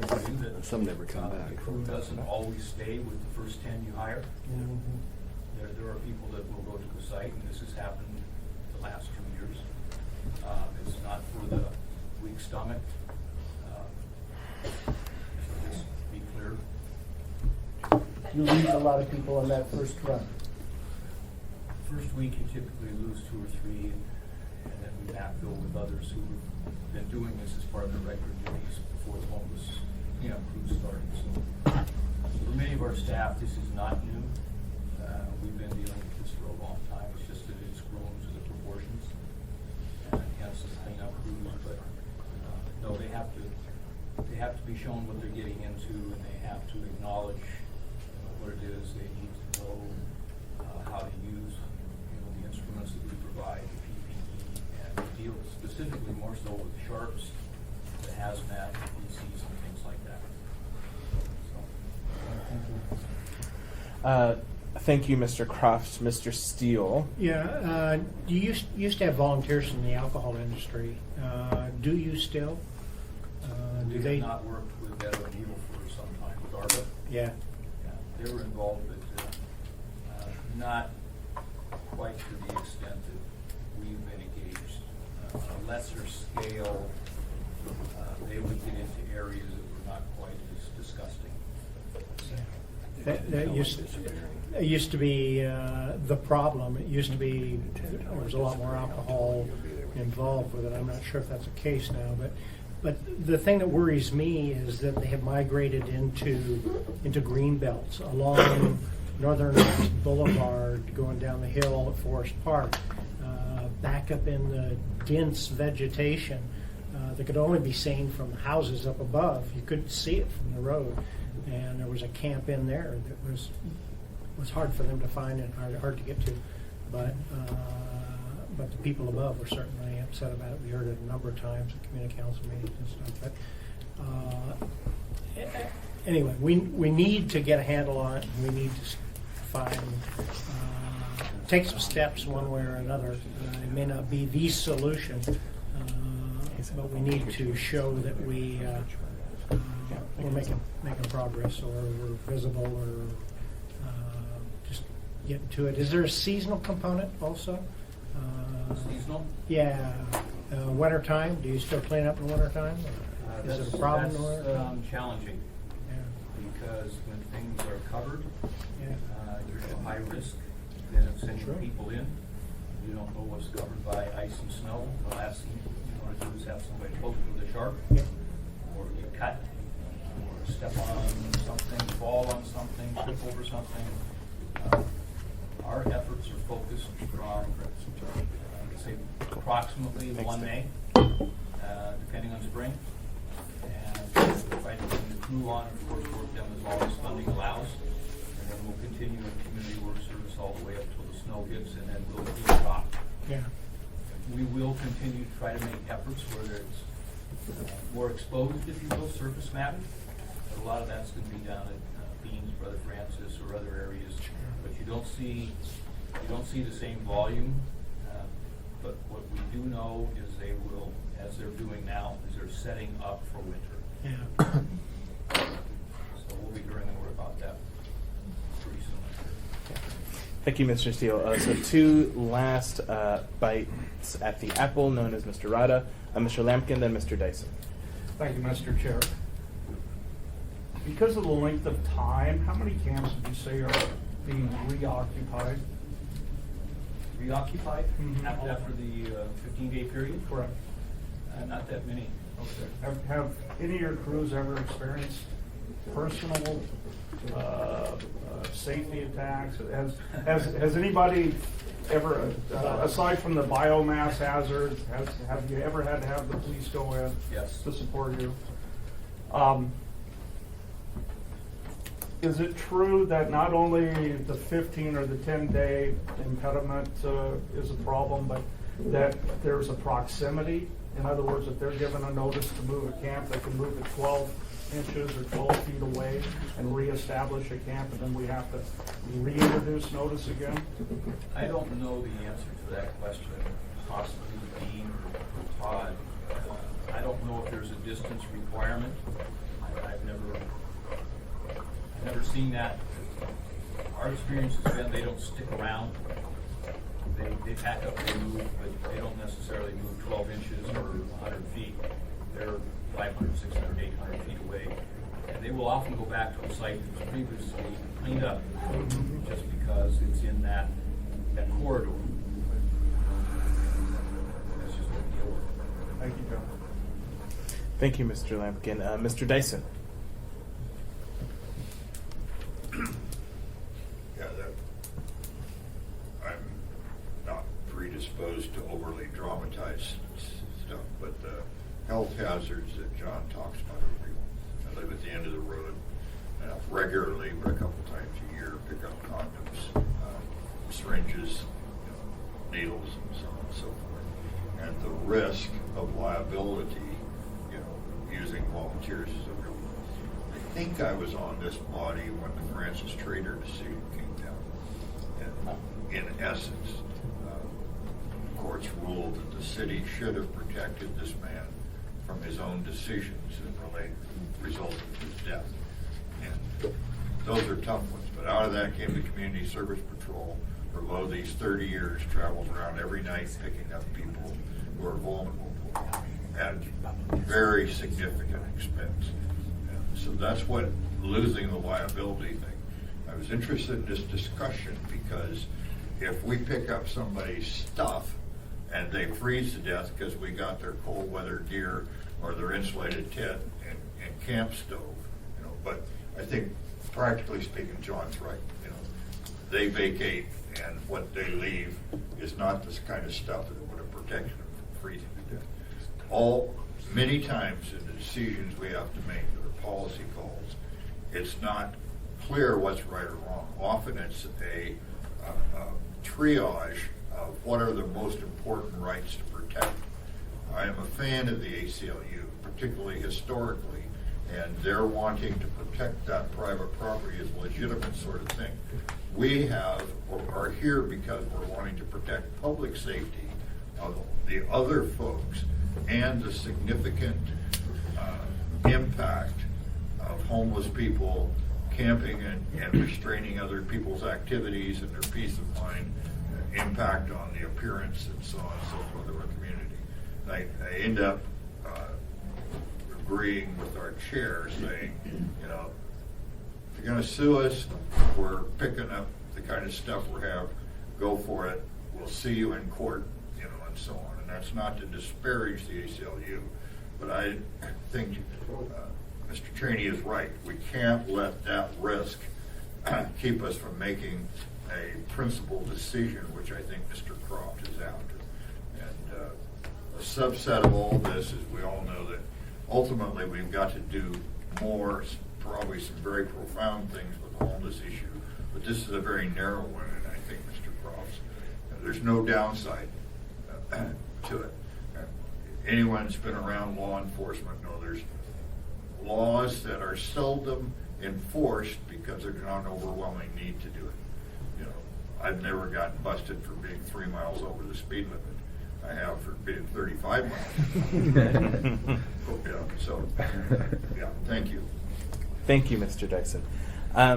tell you that Some never come back. the crew doesn't always stay with the first 10 you hire. There are people that will go to the site, and this has happened the last 2 years. It's not for the weak stomach. So just be clear. You lose a lot of people on that first run. First week, you typically lose 2 or 3, and then we backfill with others who've been doing this as part of their regular duties before the homeless crew started. So for many of our staff, this is not new. We've been dealing with this for a long time. It's just that it's grown to the proportions, and hence the cleanup crews. But no, they have to be shown what they're getting into, and they have to acknowledge what it is. They need to know how to use the instruments that we provide, the PPE, and deal specifically more so with sharps, the hazmat, the PCs, and things like that. So. Thank you, Mr. Crofts. Mr. Steele. Yeah, you used to have volunteers in the alcohol industry. Do you still? We have not worked with Ed O'Neill for some time, with ARPA. Yeah. They were involved, but not quite to the extent that we've been engaged. On a lesser scale, they would get into areas that were not quite as disgusting. It used to be the problem. It used to be there was a lot more alcohol involved with it. I'm not sure if that's the case now, but the thing that worries me is that they have migrated into green belts along Northern Boulevard, going down the hill at Forest Park, back up in the dense vegetation that could only be seen from the houses up above. You couldn't see it from the road, and there was a camp in there that was hard for them to find and hard to get to, but the people above were certainly upset about it. We heard it a number of times at community council meetings and stuff. But anyway, we need to get a handle on it. We need to find take some steps one way or another. It may not be the solution, but we need to show that we're making progress, or we're visible, or just getting to it. Is there a seasonal component also? Seasonal? Yeah. Winter time? Do you still clean up in the winter time? Is it a problem? That's challenging. Yeah. Because when things are covered, Yeah. you're at high risk then of sending people in. You don't know what's covered by ice and snow. The last thing you want to do is have somebody poke with a sharp, or get cut, or step on something, fall on something, trip over something. Our efforts are focused from, say, approximately 1 May, depending on spring. And try to bring the crew on, and of course, work them as long as funding allows. And then we'll continue with community work service all the way up till the snow hits, and then we'll be top. Yeah. we will continue to try to make efforts where there's more exposed, if you will, surface matter. A lot of that's going to be down at Beans, Brother Francis, or other areas, but you don't see the same volume. But what we do know is they will, as they're doing now, is they're setting up for winter. Yeah. So we'll be hearing more about that pretty soon. Thank you, Mr. Steele. So two last bites at the apple, known as Mr. Rada, Mr. Lampkin, then Mr. Dyson. Thank you, Mr. Chair. Because of the length of time, how many camps would you say are being reoccupied? Reoccupied Mhm. after the 15-day period? Correct. Not that many. Okay. Have any of your crews ever experienced personal safety attacks? Has anybody ever, aside from the biomass hazards, have you ever had to have the police go in? Yes. To support you? Is it true that not only the 15 or the 10-day impediment is a problem, but that there's a proximity? In other words, if they're given a notice to move a camp, they can move it 12 inches or 12 feet away and reestablish a camp, and then we have to reintroduce notice again? I don't know the answer to that question. Possibly Dean or Todd. I don't know if there's a distance requirement. I've never seen that. Our experience has been they don't stick around. They pack up and move, but they don't necessarily move 12 inches or 100 feet. They're 500, 600, 800 feet away. And they will often go back to a site that was previously cleaned up just because it's in that corridor. That's just what we deal with. Thank you, John. Thank you, Mr. Lampkin. Mr. Dyson. Yeah, I'm not predisposed to overly dramatize stuff, but the health hazards that John talks about are real. I live at the end of the road regularly, but a couple times a year, pick up condoms, syringes, needles, and so on and so forth. And the risk of liability, using volunteers is a real one. I think I was on this body when the Francis Trader decision came down. And in essence, courts ruled that the city should have protected this man from his own decisions that resulted in his death. And those are tough ones. But out of that came the Community Service Patrol, for lo, these 30 years, traveled around every night picking up people who are vulnerable at very significant expense. And so that's what losing the liability thing. I was interested in this discussion because if we pick up somebody's stuff and they freeze to death because we got their cold weather gear or their insulated tent and camp stove, but I think practically speaking, John's right. They vacate, and what they leave is not this kind of stuff that would have protected them from freezing to death. Many times in the decisions we have to make that are policy calls, it's not clear what's right or wrong. Often it's a triage of what are the most important rights to protect. I am a fan of the ACLU, particularly historically, and they're wanting to protect that private property as a legitimate sort of thing. We are here because we're wanting to protect public safety of the other folks and the significant impact of homeless people camping and restraining other people's activities and their peace of mind, impact on the appearance and so on and so forth of our community. I end up agreeing with our chair saying, if you're going to sue us, we're picking up the kind of stuff we have, go for it. We'll see you in court, and so on. And that's not to disparage the ACLU, but I think Mr. Cheney is right. We can't let that risk keep us from making a principled decision, which I think Mr. Croft is after. And a subset of all this is we all know that ultimately we've got to do more, probably some very profound things with the homeless issue, but this is a very narrow one, and I think Mr. Croft's, there's no downside. to it. Anyone that's been around law enforcement know there's laws that are seldom enforced because there's not an overwhelming need to do it. You know, I've never gotten busted for being 3 miles over the speed limit. I have for being 35 miles. Yeah, so, yeah, thank you. Thank you, Mr. Dyson.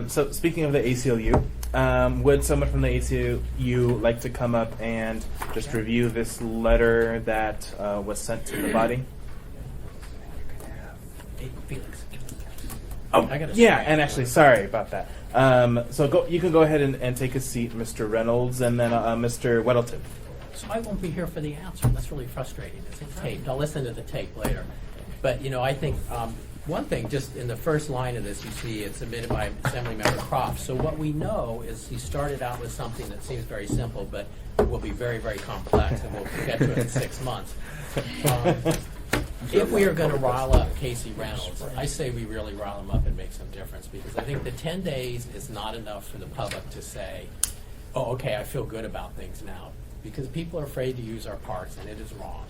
So speaking of the ACLU, would someone from the ACLU like to come up and just review this letter that was sent to the body? Hey, Felix. Oh, I gotta yeah, straighten and out. actually, sorry about that. So you can go ahead and take a seat, Mr. Reynolds, and then Mr. Weddleton. So I won't be here for the answer. That's really frustrating. It's taped. I'll listen to the tape later. But, you know, I think one thing, just in the first line of this, you see it's submitted by Assemblymember Croft. So what we know is he started out with something that seems very simple, but will be very, very complex, and we'll get to it in 6 months. If we are going to rile up Casey Reynolds, I say we really rile him up and make some difference, because I think the 10 days is not enough for the public to say, oh, okay, I feel good about things now. Because people are afraid to use our parks, and it is wrong.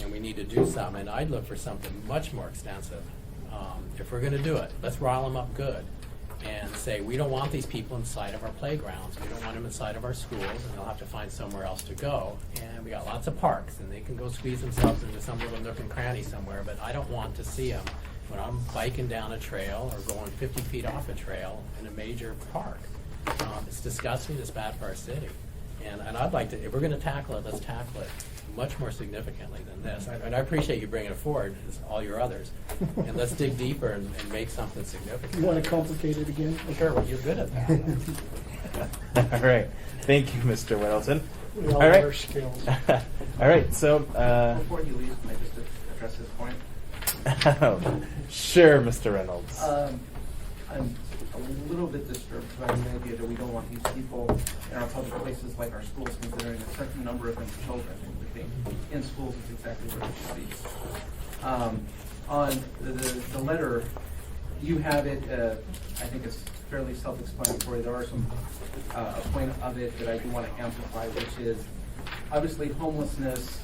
And we need to do some, and I'd look for something much more extensive. If we're going to do it, let's rile them up good and say, we don't want these people inside of our playgrounds. We don't want them inside of our schools, and they'll have to find somewhere else to go. And we got lots of parks, and they can go squeeze themselves into some little nook and cranny somewhere, but I don't want to see them when I'm biking down a trail or going 50 feet off a trail in a major park. It's disgusting. It's bad for our city. And I'd like to, if we're going to tackle it, let's tackle it much more significantly than this. And I appreciate you bringing it forward, as all your others. And let's dig deeper and make something significant. You want to complicate it again? Sure, well, you're good at that. All right. Thank you, Mr. Weddleton. We all All have right. our skills. All right. So, Before you leave, can I just address this point? sure, Mr. Reynolds. I'm a little bit disturbed by the idea that we don't want these people in our public places like our schools, considering a certain number of them children. We think in schools is exactly where it should be. On the letter, you have it, I think it's fairly self-explanatory. There are some a point of it that I do want to amplify, which is obviously homelessness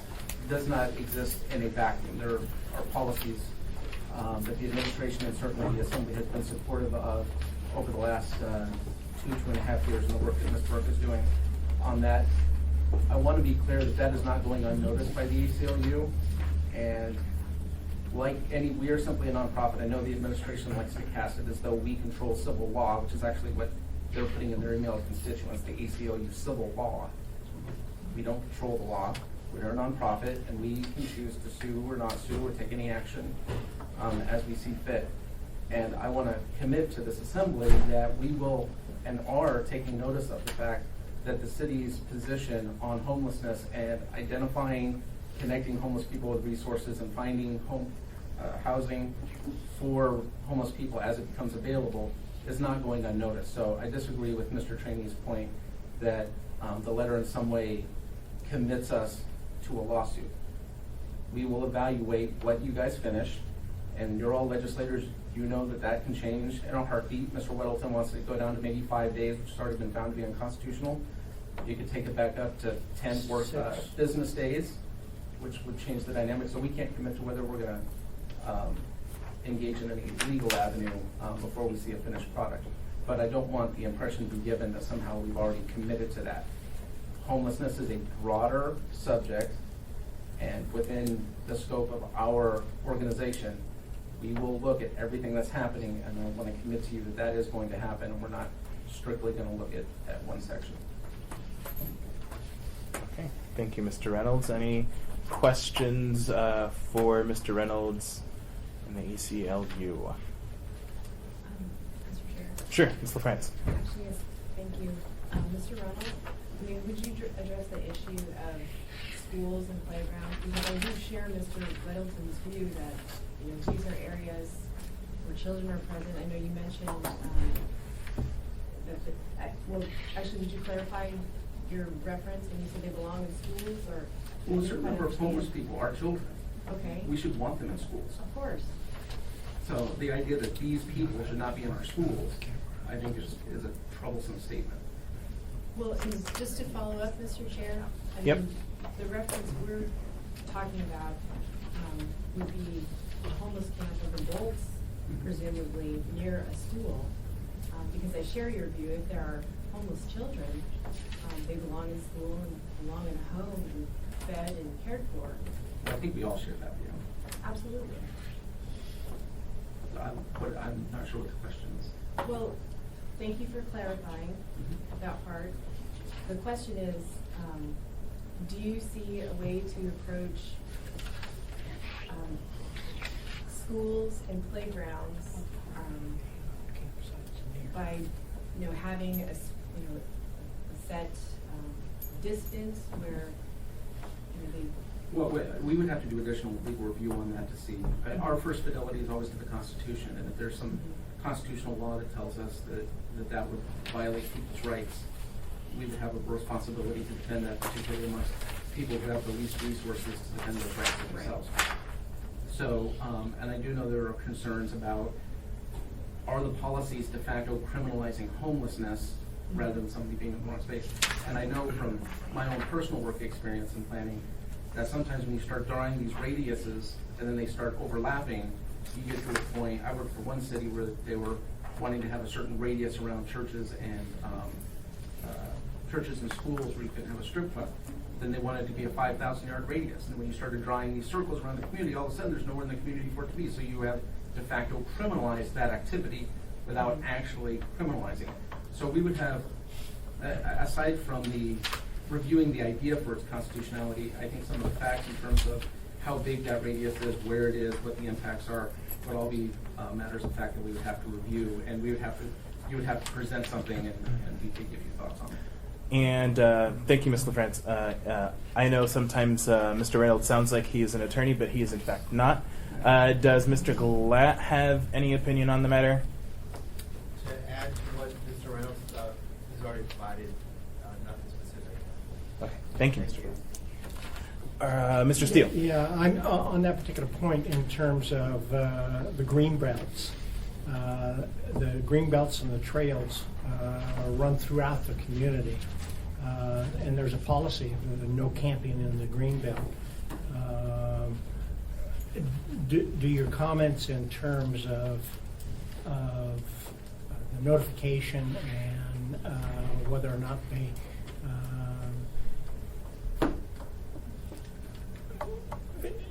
does not exist in a vacuum. There are policies that the administration and certainly the Assembly has been supportive of over the last 2.5 years in the work that Ms. Burke is doing on that. I want to be clear that that is not going unnoticed by the ACLU, and like we are simply a nonprofit. I know the administration likes to cast it as though we control civil law, which is actually what they're putting in their email to constituents, the ACLU civil law. We don't control the law. We're a nonprofit, and we can choose to sue or not sue or take any action as we see fit. And I want to commit to this assembly that we will and are taking notice of the fact that the city's position on homelessness and identifying, connecting homeless people with resources and finding housing for homeless people as it becomes available is not going unnoticed. So I disagree with Mr. Trainey's point that the letter in some way commits us to a lawsuit. We will evaluate what you guys finish, and you're all legislators. You know that that can change in a heartbeat. Mr. Weddleton wants to go down to maybe 5 days, which has already been found to be unconstitutional. You could take it back up to 10 business days, which would change the dynamic. So we can't commit to whether we're going to engage in any legal avenue before we see a finished product. But I don't want the impression to be given that somehow we've already committed to that. Homelessness is a broader subject, and within the scope of our organization, we will look at everything that's happening, and I want to commit to you that that is going to happen, and we're not strictly going to look at one section. Okay. Thank you, Mr. Reynolds. Any questions for Mr. Reynolds and the ACLU? Mr. Chair. Sure, Ms. LaFrance. Actually, yes, thank you. Mr. Reynolds, I mean, would you address the issue of schools and playgrounds? Because I do share Mr. Weddleton's view that, you know, these are areas where children are present. I know you mentioned well, actually, would you clarify your reference when you said they belong in schools, or? Well, a certain number of homeless people are children. Okay. We should want them in schools. Of course. So the idea that these people should not be in our schools, I think is a troublesome statement. Well, and just to follow up, Mr. Chair, I Yep. mean, the reference talking about would be a homeless camp of adults, presumably near a school. Because I share your view, if there are homeless children, they belong in school and belong in a home and fed and cared for. I think we all share that view. Absolutely. I'm not sure what the question is. Well, thank you for clarifying that part. The question is, do you see a way to approach schools and playgrounds by, having a set distance where, they. Well, we would have to do additional legal review on that to see. Our first fidelity is always to the Constitution, and if there's some constitutional law that tells us that would violate people's rights, we would have a responsibility to defend that, particularly amongst people who have the least resources to defend those rights for themselves. So, and I do know there are concerns about, are the policies de facto criminalizing homelessness rather than somebody being in the wrong space? And I know from my own personal work experience in planning that sometimes when you start drawing these radiuses and then they start overlapping, you get to a point. I worked for one city where they were wanting to have a certain radius around churches and schools where you couldn't have a strip club. Then they wanted it to be a 5,000-yard radius. And when you started drawing these circles around the community, all of a sudden there's nowhere in the community for it to be. So you have de facto criminalized that activity without actually criminalizing. So we would have, aside from the reviewing the idea for its constitutionality, I think some of the facts in terms of how big that radius is, where it is, what the impacts are, would all be matters of fact that we would have to review, and you would have to present something, and we could give you thoughts on it. And thank you, Ms. LaFrance. I know sometimes Mr. Reynolds sounds like he is an attorney, but he is in fact not. Does Mr. Glatt have any opinion on the matter? To add to what Mr. Reynolds has already provided, nothing specific. Okay, thank you, Mr. Glatt. Mr. Steele. Yeah, I'm on that particular point in terms of the green belts. The green belts and the trails run throughout the community, and there's a policy of no camping in the green belt. Do your comments in terms of the notification and whether or not they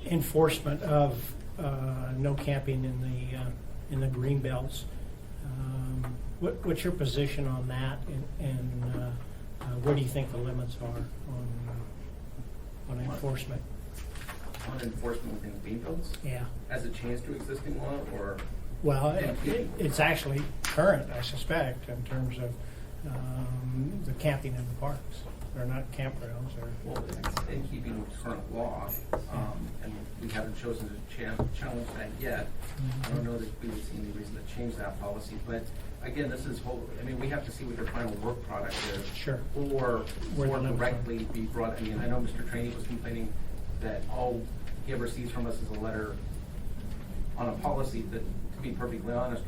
enforcement of no camping in the green belts. What's your position on that, and where do you think the limits are on enforcement? On enforcement within green belts? Yeah. As a change to existing law, or? Well, it's actually current, I suspect, in terms of the camping in the parks. They're not campgrounds. Well, it's in keeping with current law, and we haven't chosen to challenge that yet. I don't know that we would see any reason to change that policy, but again, this is we have to see what your final work product is. Sure. Or directly be brought. I mean, I know Mr. Trainee was complaining that all he ever sees from us is a letter on a policy that, to be perfectly honest,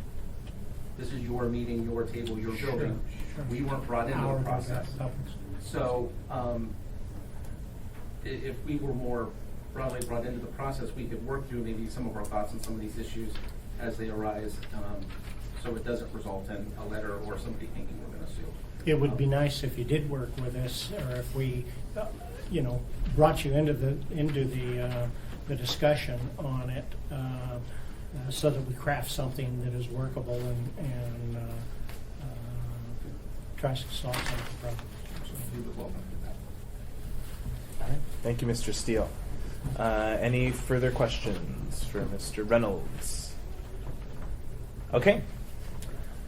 this is your meeting, your table, your building. Sure. We weren't brought into the process. So if we were more broadly brought into the process, we could work through maybe some of our thoughts on some of these issues as they arise, so it doesn't result in a letter or somebody thinking we're going to sue. It would be nice if you did work with us, or if we, brought you into the discussion on it, so that we craft something that is workable and tries to solve some of the problems. All right. Thank you, Mr. Steele. Any further questions for Mr. Reynolds? Okay.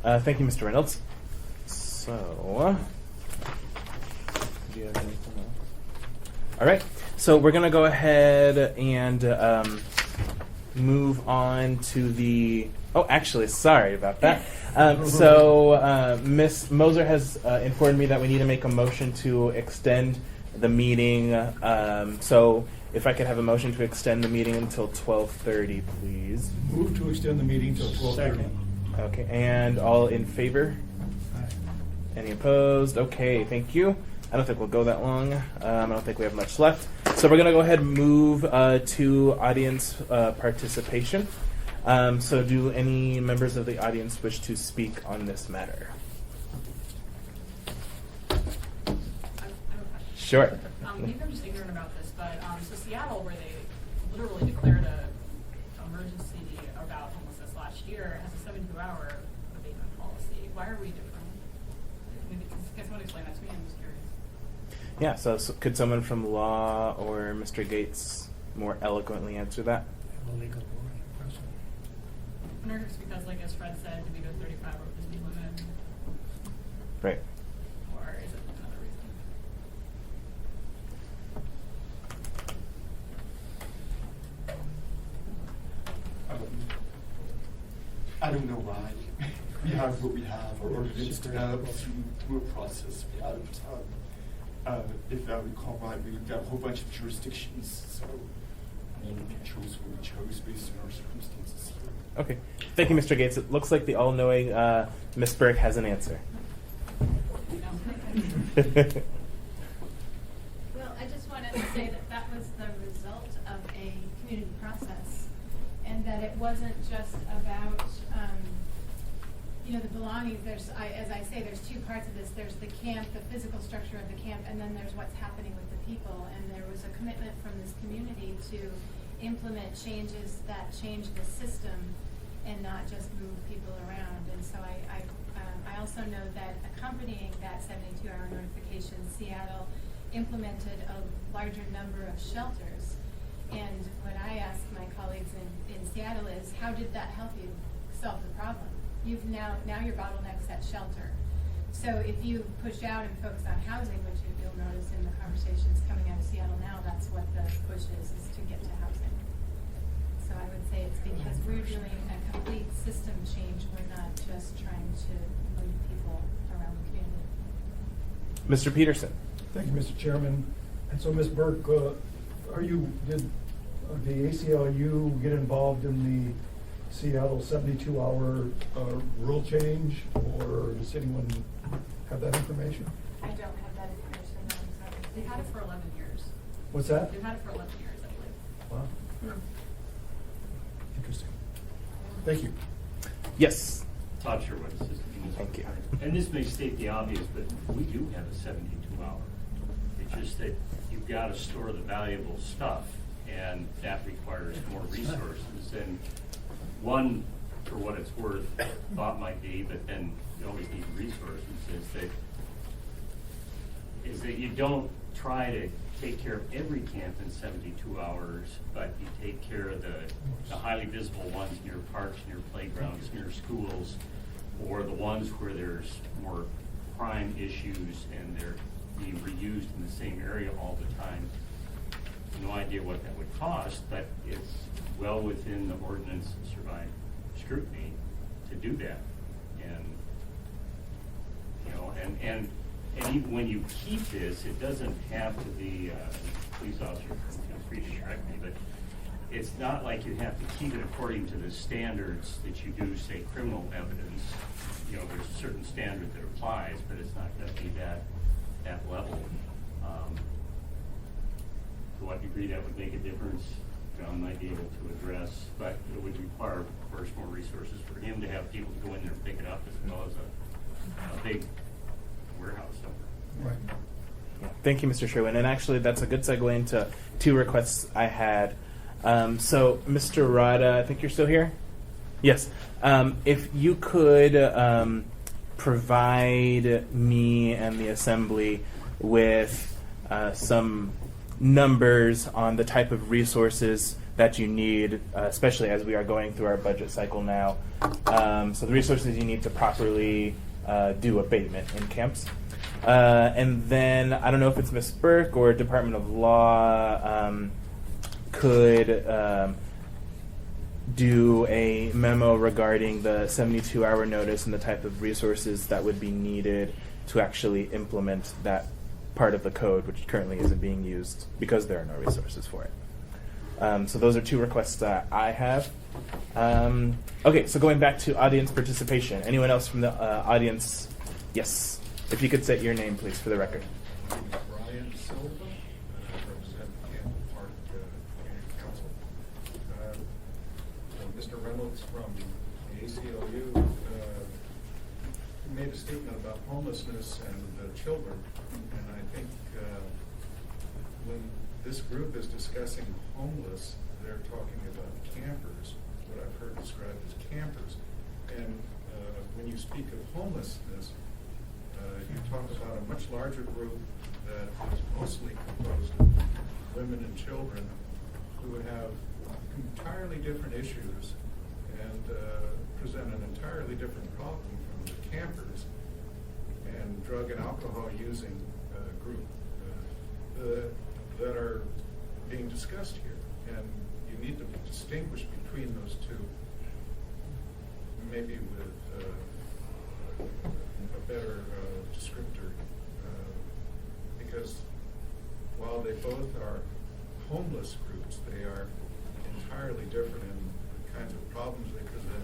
Thank you, Mr. Reynolds. So, do you have anything else? All right. So we're going to go ahead and move on to the... Oh, actually, sorry about that. So Ms. Moser has informed me that we need to make a motion to extend the meeting. So if I could have a motion to extend the meeting until 12:30, please. Move to extend the meeting till 12:30. Okay, and all in favor? Any opposed? Okay, thank you. I don't think we'll go that long. I don't think we have much left. So we're going to go ahead and move to audience participation. So do any members of the audience wish to speak on this matter? I have a question. Sure. Maybe I'm just ignorant about this, but so Seattle, where they literally declared a emergency about homelessness last year, has a 72-hour abatement policy. Why are we different? Can someone explain that to me? I'm just curious. Yeah, so could someone from law or Mr. Gates more eloquently answer that? I wonder if it's because, like as Fred said, do we go 35 over the speed limit? Right. Or is it another reason? I don't know why. We have what we have. Our ordinance developed through a process we had at the time. If I recall right, we looked at a whole bunch of jurisdictions. So, I mean, we chose what we chose based on our circumstances here. Okay. Thank you, Mr. Gates. It looks like the all-knowing Ms. Burke has an answer. Well, I just wanted to say that that was the result of a community process, and that it wasn't just about, the belongings. As I say, there's two parts of this. There's the camp, the physical structure of the camp, and then there's what's happening with the people. And there was a commitment from this community to implement changes that change the system and not just move people around. And so I also know that accompanying that 72-hour notification, Seattle implemented a larger number of shelters. And what I ask my colleagues in Seattle is, how did that help you solve the problem? You've now your bottleneck's at shelter. So if you push out and focus on housing, which you'll notice in the conversations coming out of Seattle now, that's what the push is to get to housing. So I would say it's because we're doing a complete system change. We're not just trying to move people around the community. Mr. Peterson. Thank you, Mr. Chairman. And so, Ms. Burke, did the ACLU get involved in the Seattle 72-hour rule change, or does anyone have that information? I don't have that information. No, I'm sorry. They've had it for 11 years. What's that? They've had it for 11 years, I believe. Wow. Interesting. Thank you. Yes. Todd Sherwood, Assistant Municipal. Thank you. And this may state the obvious, but we do have a 72-hour. It's just that you've got to store the valuable stuff, and that requires more resources. And one, for what it's worth, thought might be, but then you always need resources, is that you don't try to take care of every camp in 72 hours, but you take care of the highly visible ones near parks, near playgrounds, near schools, or the ones where there's more crime issues and they're being reused in the same area all the time. No idea what that would cost, but it's well within the ordinance to survive scrutiny to do that. And even when you keep this, it doesn't have to be, police officer, feel free to correct me, but it's not like you have to keep it according to the standards that you do, say, criminal evidence. There's a certain standard that applies, but it's not going to be that level. To what degree that would make a difference, John might be able to address, but it would require, of course, more resources for him to have people to go in there and pick it up, as well as a big warehouse somewhere. Right. Yeah. Thank you, Mr. Sherwin. And actually, that's a good segue into two requests I had. So, Mr. Rada, I think you're still here? Yes. If you could provide me and the Assembly with some numbers on the type of resources that you need, especially as we are going through our budget cycle now. So the resources you need to properly do abatement in camps. And then, I don't know if it's Ms. Burke or Department of Law could do a memo regarding the 72-hour notice and the type of resources that would be needed to actually implement that part of the code, which currently isn't being used because there are no resources for it. So those are two requests that I have. Okay, so going back to audience participation. Anyone else from the audience? Yes. If you could state your name, please, for the record. name is Brian Silva, and I represent Campbell Park Community Council. Mr. Reynolds from the ACLU made a statement about homelessness and children, and I think when this group is discussing homeless, they're talking about campers, what I've heard described as campers. And when you speak of homelessness, you talk about a much larger group that is mostly composed of women and children who have entirely different issues and present an entirely different problem from the campers and drug and alcohol using group that are being discussed here. And you need to distinguish between those two, maybe with a better descriptor, because while they both are homeless groups, they are entirely different in the kinds of problems they present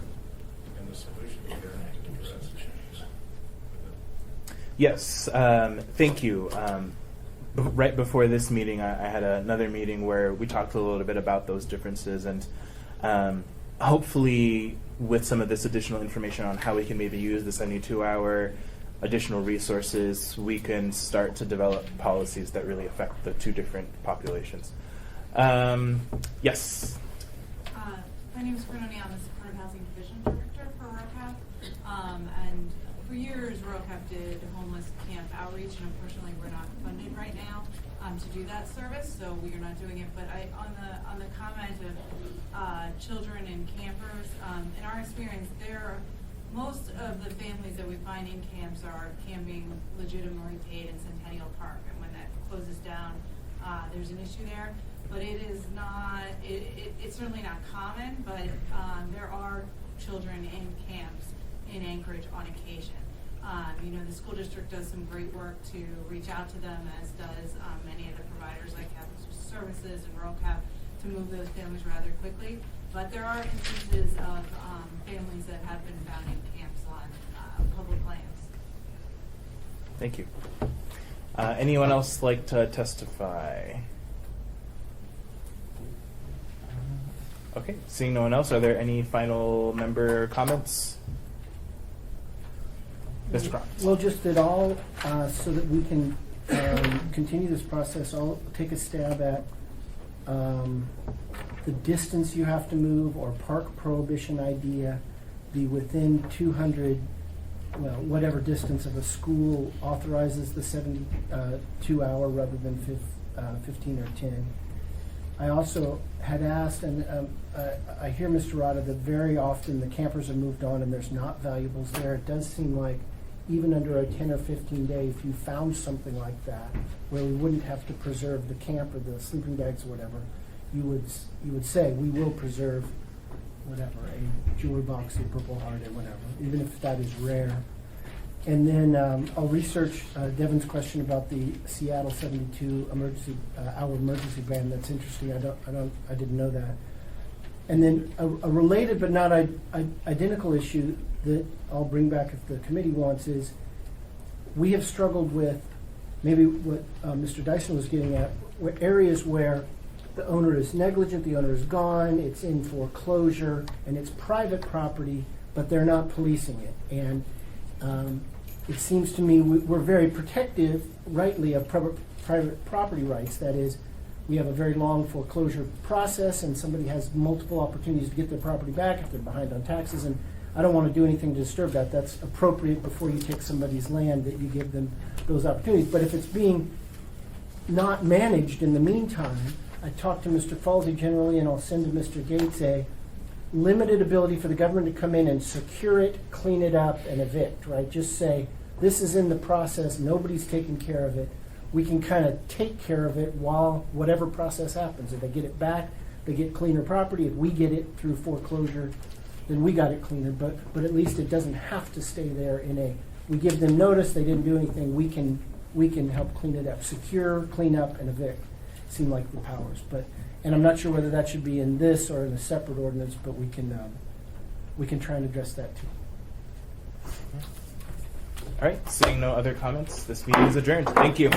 and the solutions they have to address. Yes, thank you. Right before this meeting, I had another meeting where we talked a little bit about those differences, and hopefully with some of this additional information on how we can maybe use the 72-hour additional resources, we can start to develop policies that really affect the two different populations. Yes? My name is Corinne O'Neill. I'm the Supportive Housing Division Director for ROCAP. And for years, ROCAP did homeless camp outreach, and unfortunately, we're not funded right now to do that service, so we are not doing it. But on the comment of children and campers, in our experience, most of the families that we find in camps are camping legitimately paid in Centennial Park, and when that closes down, there's an issue there. But it is not, it's certainly not common, but there are children in camps in Anchorage on occasion. The school district does some great work to reach out to them, as does many of the providers like Catholic Services and ROCAP, to move those families rather quickly. But there are instances of families that have been found in camps on public lands. Thank you. Anyone else like to testify? Okay, seeing no one else, are there any final member comments? Mr. Croft. Well, just that all, so that we can continue this process, I'll take a stab at the distance you have to move, or park prohibition idea, be within 200, well, whatever distance of a school authorizes the 72-hour rather than 15 or 10. I also had asked, and I hear, Mr. Rada, that very often the campers are moved on and there's not valuables there. It does seem like even under a 10 or 15 day, if you found something like that, where we wouldn't have to preserve the camp or the sleeping bags or whatever, you would say, we will preserve whatever, a jewelry box, a Purple Heart, or whatever, even if that is rare. And then I'll research Devin's question about the Seattle 72 hour emergency ban. That's interesting. I didn't know that. And then a related but not identical issue that I'll bring back if the committee wants is, we have struggled with maybe what Mr. Dyson was getting at, areas where the owner is negligent, the owner is gone, it's in foreclosure, and it's private property, but they're not policing it. And it seems to me we're very protective, rightly, of private property rights. That is, we have a very long foreclosure process, and somebody has multiple opportunities to get their property back if they're behind on taxes. And I don't want to do anything to disturb that. That's appropriate before you take somebody's land, that you give them those opportunities. But if it's being not managed in the meantime, I talked to Mr. Falsey generally, and I'll send to Mr. Gates a limited ability for the government to come in and secure it, clean it up, and evict, right? Just say, this is in the process, nobody's taking care of it. We can kind of take care of it while whatever process happens. If they get it back, they get cleaner property. If we get it through foreclosure, then we got it cleaner. But at least it doesn't have to stay there we give them notice, they didn't do anything, we can help clean it up. Secure, clean up, and evict seem like the powers. And I'm not sure whether that should be in this or in a separate ordinance, but we can try and address that too. All right, seeing no other comments, this meeting is adjourned. Thank you.